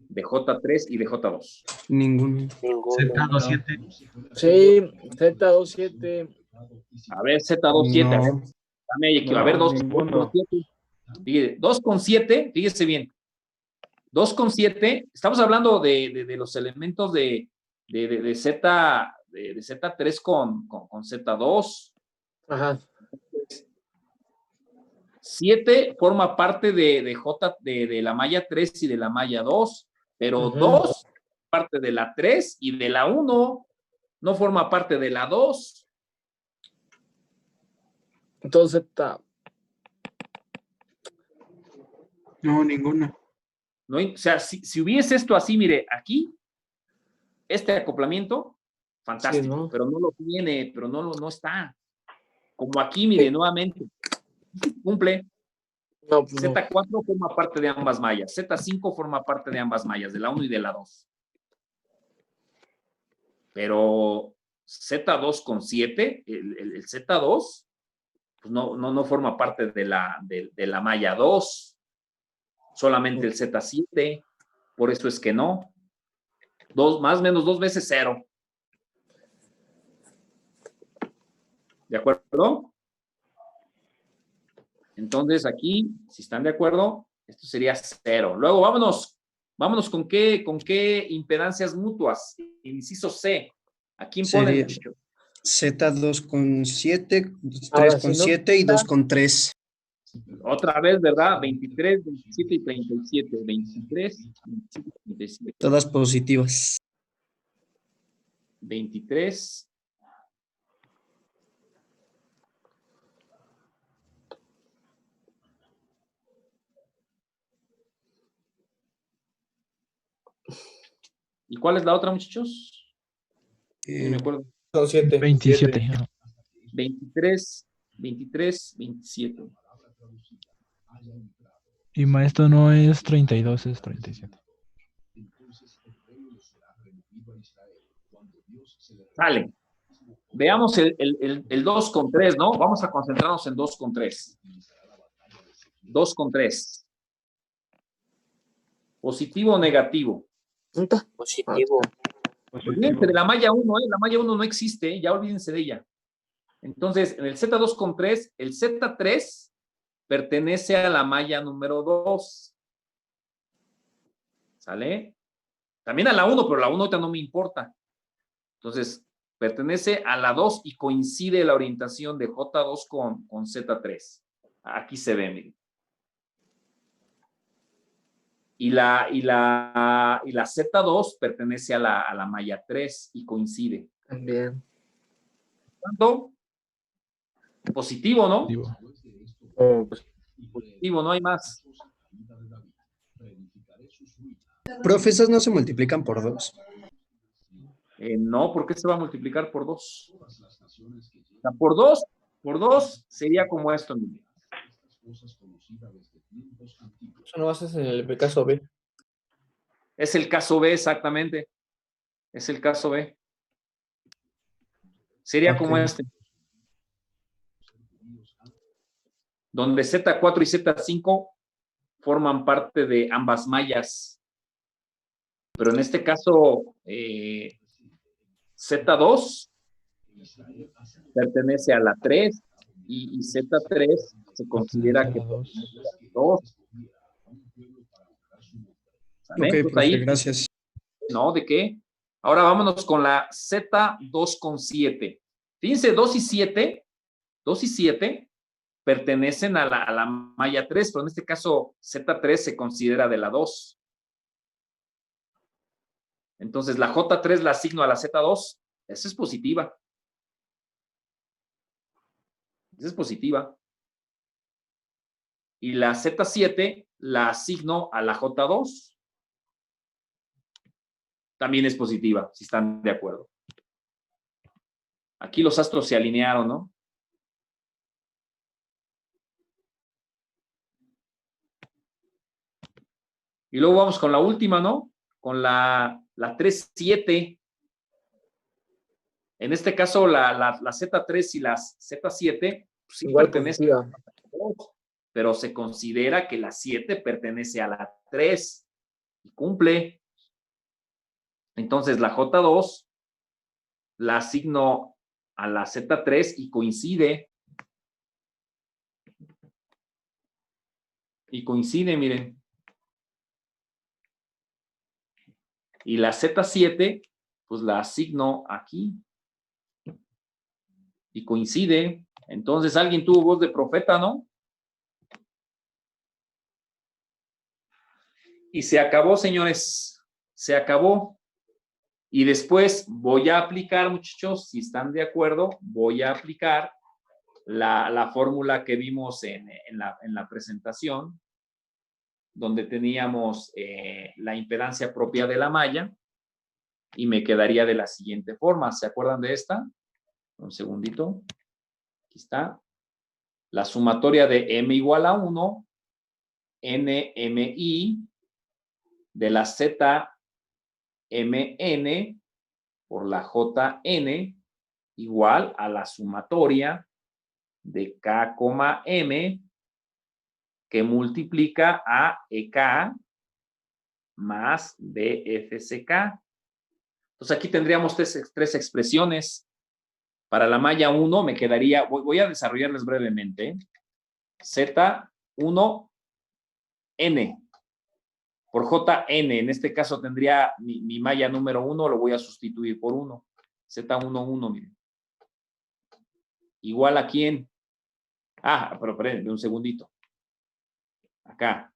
de J3 y de J2? Ninguno. Ninguno. Z27. Sí, Z27. A ver, Z27. A ver, No. dame aquí, a ver, 2 con 7. 2 con 7, fíjese bien. 2 con 7, estamos hablando de los elementos de Z, de Z3 con Z2. Ajá. 7 forma parte de la malla 3 y de la malla 2, pero Ujú. 2 parte de la 3 y de la 1, no forma parte de la 2. Entonces Z. No, ninguna. ¿No? O sea, si hubiese esto así, mire, aquí, este acoplamiento, fantástico, Sí, ¿no? pero no lo tiene, pero no está. Como aquí, mire, nuevamente, cumple. No, pues no. Z4 forma parte de ambas mallas, Z5 forma parte de ambas mallas, de la 1 y de la 2. Pero Z2 con 7, el Z2, pues no forma parte de la malla 2, solamente el Z7, por eso es que no. Más o menos 2 veces 0. ¿De acuerdo? Entonces aquí, si están de acuerdo, esto sería 0. Luego vámonos con qué impedancias mutuas. Inciso C. ¿A quién ponen, muchachos? Z2 con 7, 3 Ahora, con si no 7 y 2 con 3. Otra vez, ¿verdad? 23, 27 y 37. 23, 27 y 37. Todas positivas. 23. ¿Y cuál es la otra, muchachos? No me acuerdo. Son 7. 27. ajá. 23, 23, 27. Y maestro no es 32, es 37. Sale. Veamos el 2 con 3, ¿no? Vamos a concentrarnos en 2 con 3. 2 con 3. ¿Positivo o negativo? Positivo. Olvídense de la malla 1, ¿eh? La malla 1 no existe, ¿eh? Ya olvídense de ella. Entonces, en el Z2 con 3, el Z3 pertenece a la malla número 2. ¿Sale? También a la 1, pero la 1 ahorita no me importa. Entonces, pertenece a la 2 y coincide la orientación de J2 con Z3. Aquí se ve, miren. Y la Z2 pertenece a la malla 3 y coincide. También. tanto, positivo, ¿no? Digo, Positivo, no hay más. Profe, esas no se multiplican por 2. No, ¿por qué se va a multiplicar por 2? O sea, por 2 sería como esto, mire. Eso no haces en el caso B. Es el caso B, exactamente. Es el caso B. Sería como este. Donde Z4 y Z5 forman parte de ambas mallas. Pero en este caso, Z2 pertenece a la 3 y Z3 se considera que pertenece a la 2. ¿Sale? Ok, Entonces, profe, ahí, gracias. ¿no? ¿De qué? Ahora vámonos con la Z2 con 7. Fíjense, 2 y 7 pertenecen a la malla 3, pero en este caso Z3 se considera de la 2. Entonces la J3 la asigno a la Z2. Esa es positiva. Esa es positiva. Y la Z7 la asigno a la J2. También es positiva, si están de acuerdo. Aquí los astros se alinearon, ¿no? Y luego vamos con la última, ¿no? Con la 3-7. En este caso, la Z3 y la Z7 pues, sí Igual pertenecen positiva. a la 2, pero se considera que la 7 pertenece a la 3 y cumple. Entonces, la J2 la asigno a la Z3 y coincide. Y coincide, miren. Y la Z7, pues la asigno aquí. Y coincide. Entonces, alguien tuvo voz de profeta, ¿no? Y se acabó, señores. Se acabó. Y después voy a aplicar, muchachos, si están de acuerdo, voy a aplicar la fórmula que vimos en la presentación, donde teníamos la impedancia propia de la malla, y me quedaría de la siguiente forma. ¿Se acuerdan de esta? Un segundito. Aquí está. La sumatoria de M igual a 1, NMI, de la ZMN por la JN, igual a la sumatoria de K, M, que multiplica a EK más BFCK. Entonces aquí tendríamos tres expresiones. Para la malla 1 me quedaría, voy a desarrollarles brevemente, Z1N por JN. En este caso tendría mi malla número 1, lo voy a sustituir por 1. Z11, miren. Igual a quién. Pero esperen, un segundito. Acá.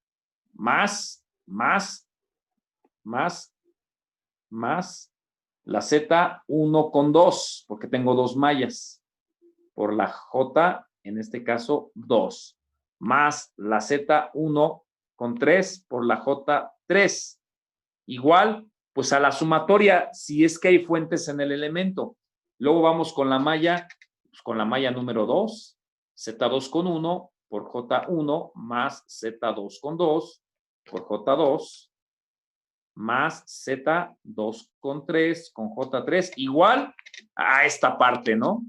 Más la Z1 con 2, porque tengo 2 mallas. Por la J, en este caso, 2. Más la Z1 con 3 por la J3. Igual, pues a la sumatoria, si es que hay fuentes en el elemento. Luego vamos con la malla, pues con la malla número 2, Z2 con 1 por J1 más Z2 con 2 por J2 más Z2 con 3 con J3, igual a esta parte, ¿no?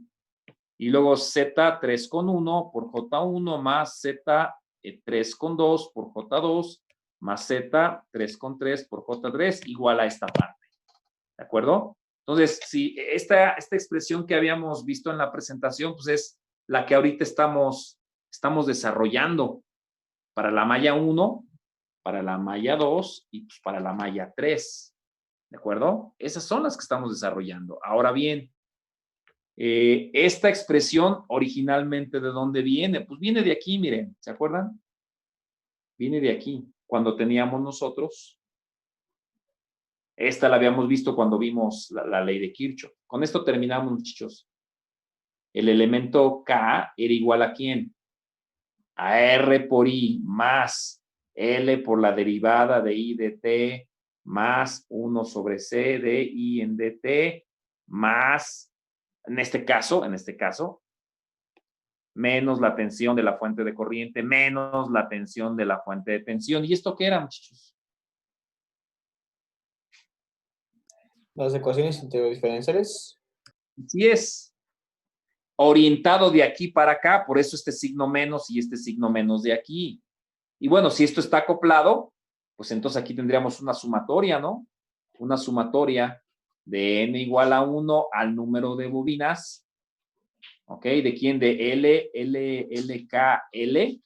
Y luego Z3 con 1 por J1 más Z3 con 2 por J2 más Z3 con 3 por J3 igual a esta parte. ¿De acuerdo? Entonces, si esta expresión que habíamos visto en la presentación, pues es la que ahorita estamos desarrollando para la malla 1, para la malla 2 y pues para la malla 3. ¿De acuerdo? Esas son las que estamos desarrollando. Ahora bien, esta expresión originalmente, ¿de dónde viene? Pues viene de aquí, miren, ¿se acuerdan? Viene de aquí, cuando teníamos nosotros. Esta la habíamos visto cuando vimos la ley de Kirchhoff. Con esto terminamos, muchachos. el elemento K era igual a ¿quién? A R por I más L por la derivada de I de T más 1 sobre C de I en DT más, en este caso, menos la tensión de la fuente de corriente, menos la tensión de la fuente de tensión. ¿Y esto qué era, muchachos? Las ecuaciones integrodiferenciales. Sí es orientado de aquí para acá, por eso este signo menos y este signo menos de aquí. Y bueno, si esto está acoplado, pues entonces aquí tendríamos una sumatoria, ¿no? Una sumatoria de n igual a 1 al número de bobinas. ¿Ok? ¿De quién? De L, K, L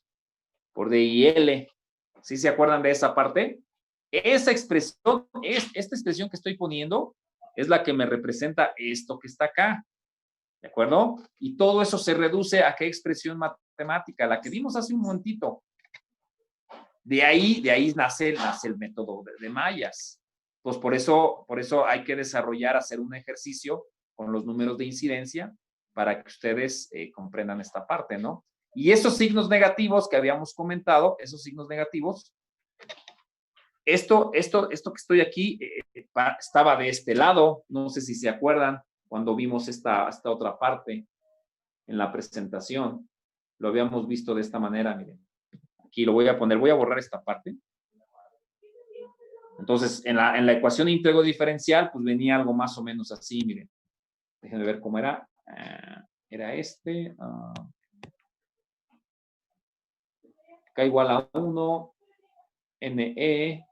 por D y L. ¿Sí se acuerdan de esa parte? Esa expresión, esta expresión que estoy poniendo, es la que me representa esto que está acá. ¿De acuerdo? Y todo eso se reduce a qué expresión matemática, la que vimos hace un momentito. De ahí nace el método de mallas. Pues por eso hay que desarrollar, hacer un ejercicio con los números de incidencia para que ustedes comprendan esta parte, ¿no? Y esos signos negativos que habíamos comentado, esos signos negativos, esto que estoy aquí estaba de este lado, no sé si se acuerdan cuando vimos esta otra parte en la presentación, lo habíamos visto de esta manera, miren. Aquí lo voy a poner, voy a borrar esta parte. Entonces, en la ecuación íntegro diferencial, pues venía algo más o menos así, miren. Déjenme ver cómo era. Era este. K igual a 1, NE,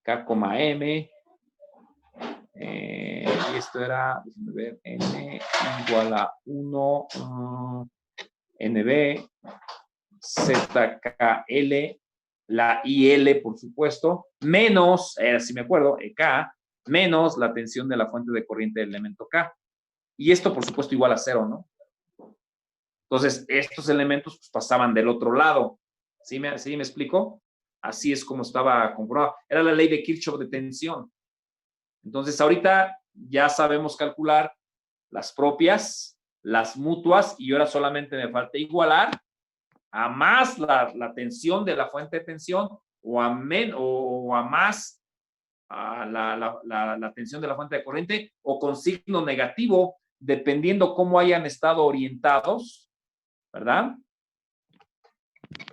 K, M. Y esto era, déjenme ver, N igual a 1, NB, ZKL, la IL, por supuesto, menos, si me acuerdo, K, menos la tensión de la fuente de corriente del elemento K. Y esto, por supuesto, igual a 0, ¿no? Entonces, estos elementos pues, pasaban del otro lado. ¿Sí me explico? Así es como estaba comprobado. Era la ley de Kirchhoff de tensión. Entonces, ahorita ya sabemos calcular las propias, las mutuas, y ahora solamente me falta igualar a más la tensión de la fuente de tensión o a más la tensión de la fuente de corriente o con signo negativo, dependiendo cómo hayan estado orientados, ¿verdad?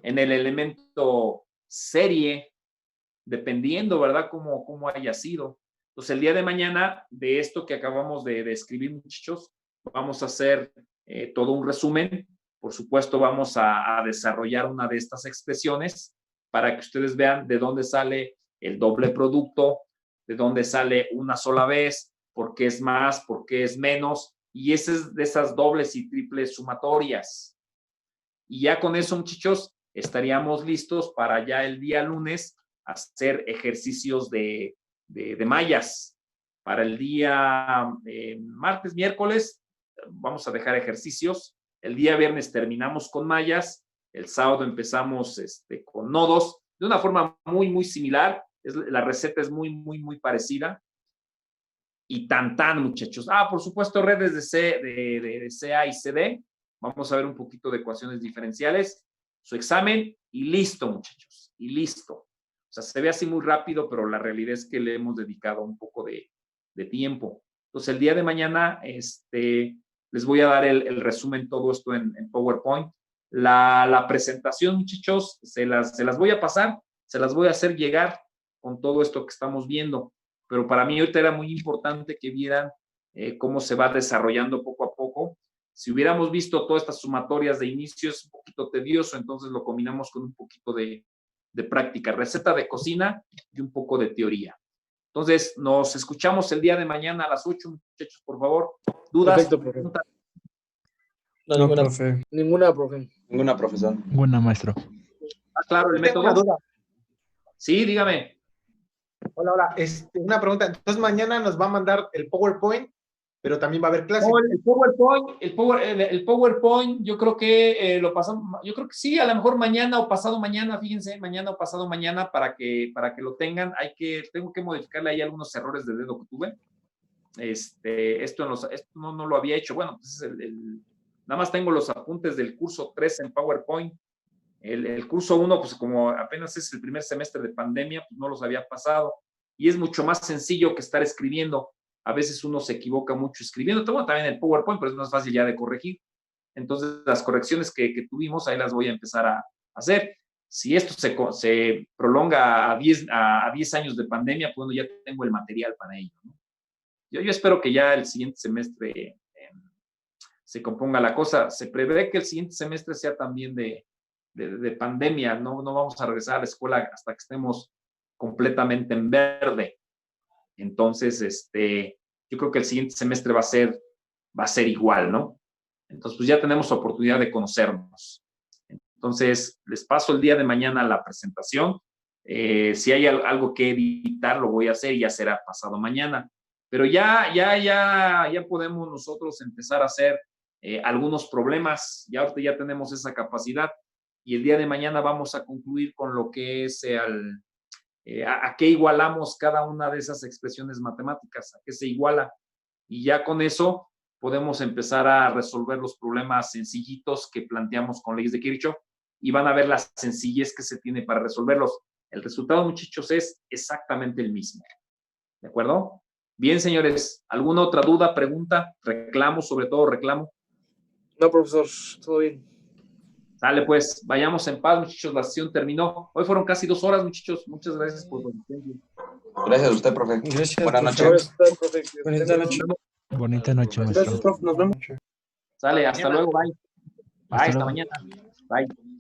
En el elemento serie, dependiendo, ¿verdad? Cómo haya sido. Entonces, el día de mañana, de esto que acabamos de escribir, muchachos, vamos a hacer todo un resumen. Por supuesto, vamos a desarrollar una de estas expresiones para que ustedes vean de dónde sale el doble producto, de dónde sale una sola vez, por qué es más, por qué es menos, y ese es de esas dobles y triples sumatorias. Y ya con eso, muchachos, estaríamos listos para ya el día lunes hacer ejercicios de mallas. Para el día martes, miércoles, vamos a dejar ejercicios. El día viernes terminamos con mallas. El sábado empezamos con nodos, de una forma muy, muy similar. La receta es muy, muy, muy parecida. Y tan, muchachos. Por supuesto, redes de CA y CD. Vamos a ver un poquito de ecuaciones diferenciales. Su examen y listo, muchachos. Y listo. O sea, se ve así muy rápido, pero la realidad es que le hemos dedicado un poco de tiempo. Entonces, el día de mañana les voy a dar el resumen, todo esto en PowerPoint. La presentación, muchachos, se las voy a pasar, se las voy a hacer llegar con todo esto que estamos viendo. Pero para mí ahorita era muy importante que vieran cómo se va desarrollando poco a poco. Si hubiéramos visto todas estas sumatorias de inicio, es un poquito tedioso, entonces lo combinamos con un poquito de práctica, receta de cocina y un poco de teoría. Entonces, nos escuchamos el día de mañana a las 8, muchachos, por favor. ¿Dudas? Perfecto, profe. No, profe. Ninguna, profe. Ninguna, profesor. Buena, maestro. Claro, el Tengo método. una duda. Sí, dígame. Hola. Una pregunta. Entonces, mañana nos va a mandar el PowerPoint, pero también va a haber clase. No, el PowerPoint, yo creo que lo pasamos, yo creo que sí, a lo mejor mañana o pasado mañana, fíjense, mañana o pasado mañana para que lo tengan. Tengo que modificarle ahí algunos errores de dedo que tuve. Esto no lo había hecho. Bueno, pues es Nada más tengo los apuntes del curso 3 en PowerPoint. El curso 1, pues como apenas es el primer semestre de pandemia, pues no los había pasado. Y es mucho más sencillo que estar escribiendo. A veces uno se equivoca mucho escribiendo. Tengo también el PowerPoint, pero es más fácil ya de corregir. Entonces, las correcciones que tuvimos, ahí las voy a empezar a hacer. Si esto se prolonga a 10 años de pandemia, pues bueno, ya tengo el material para ello, ¿no? Yo espero que ya el siguiente semestre se componga la cosa. Se prevé que el siguiente semestre sea también de pandemia. No vamos a regresar a la escuela hasta que estemos completamente en verde. Entonces, yo creo que el siguiente semestre va a ser igual, ¿no? Entonces, pues ya tenemos oportunidad de conocernos. Entonces, les paso el día de mañana la presentación. Si hay algo que editar, lo voy a hacer y ya será pasado mañana. Pero ya podemos nosotros empezar a hacer algunos problemas. Ya ahorita ya tenemos esa capacidad y el día de mañana vamos a concluir con lo que es a qué igualamos cada una de esas expresiones matemáticas, a qué se iguala. Y ya con eso podemos empezar a resolver los problemas sencillitos que planteamos con leyes de Kirchhoff y van a ver la sencillez que se tiene para resolverlos. El resultado, muchachos, es exactamente el mismo. ¿De acuerdo? Bien, señores, ¿alguna otra duda, pregunta, reclamo, sobre todo reclamo? No, profesor, todo bien. Dale, pues, vayamos en paz, muchachos, la sesión terminó. Hoy fueron casi 2 horas, muchachos. Muchas gracias por su asistencia. Gracias a usted, profe. Gracias, Buenas profesor. noches. Bonita noche. Bonita noche, maestro. Gracias, profe. Nos vemos. Sale, hasta luego, bye. Bye, hasta luego. mañana. Bye.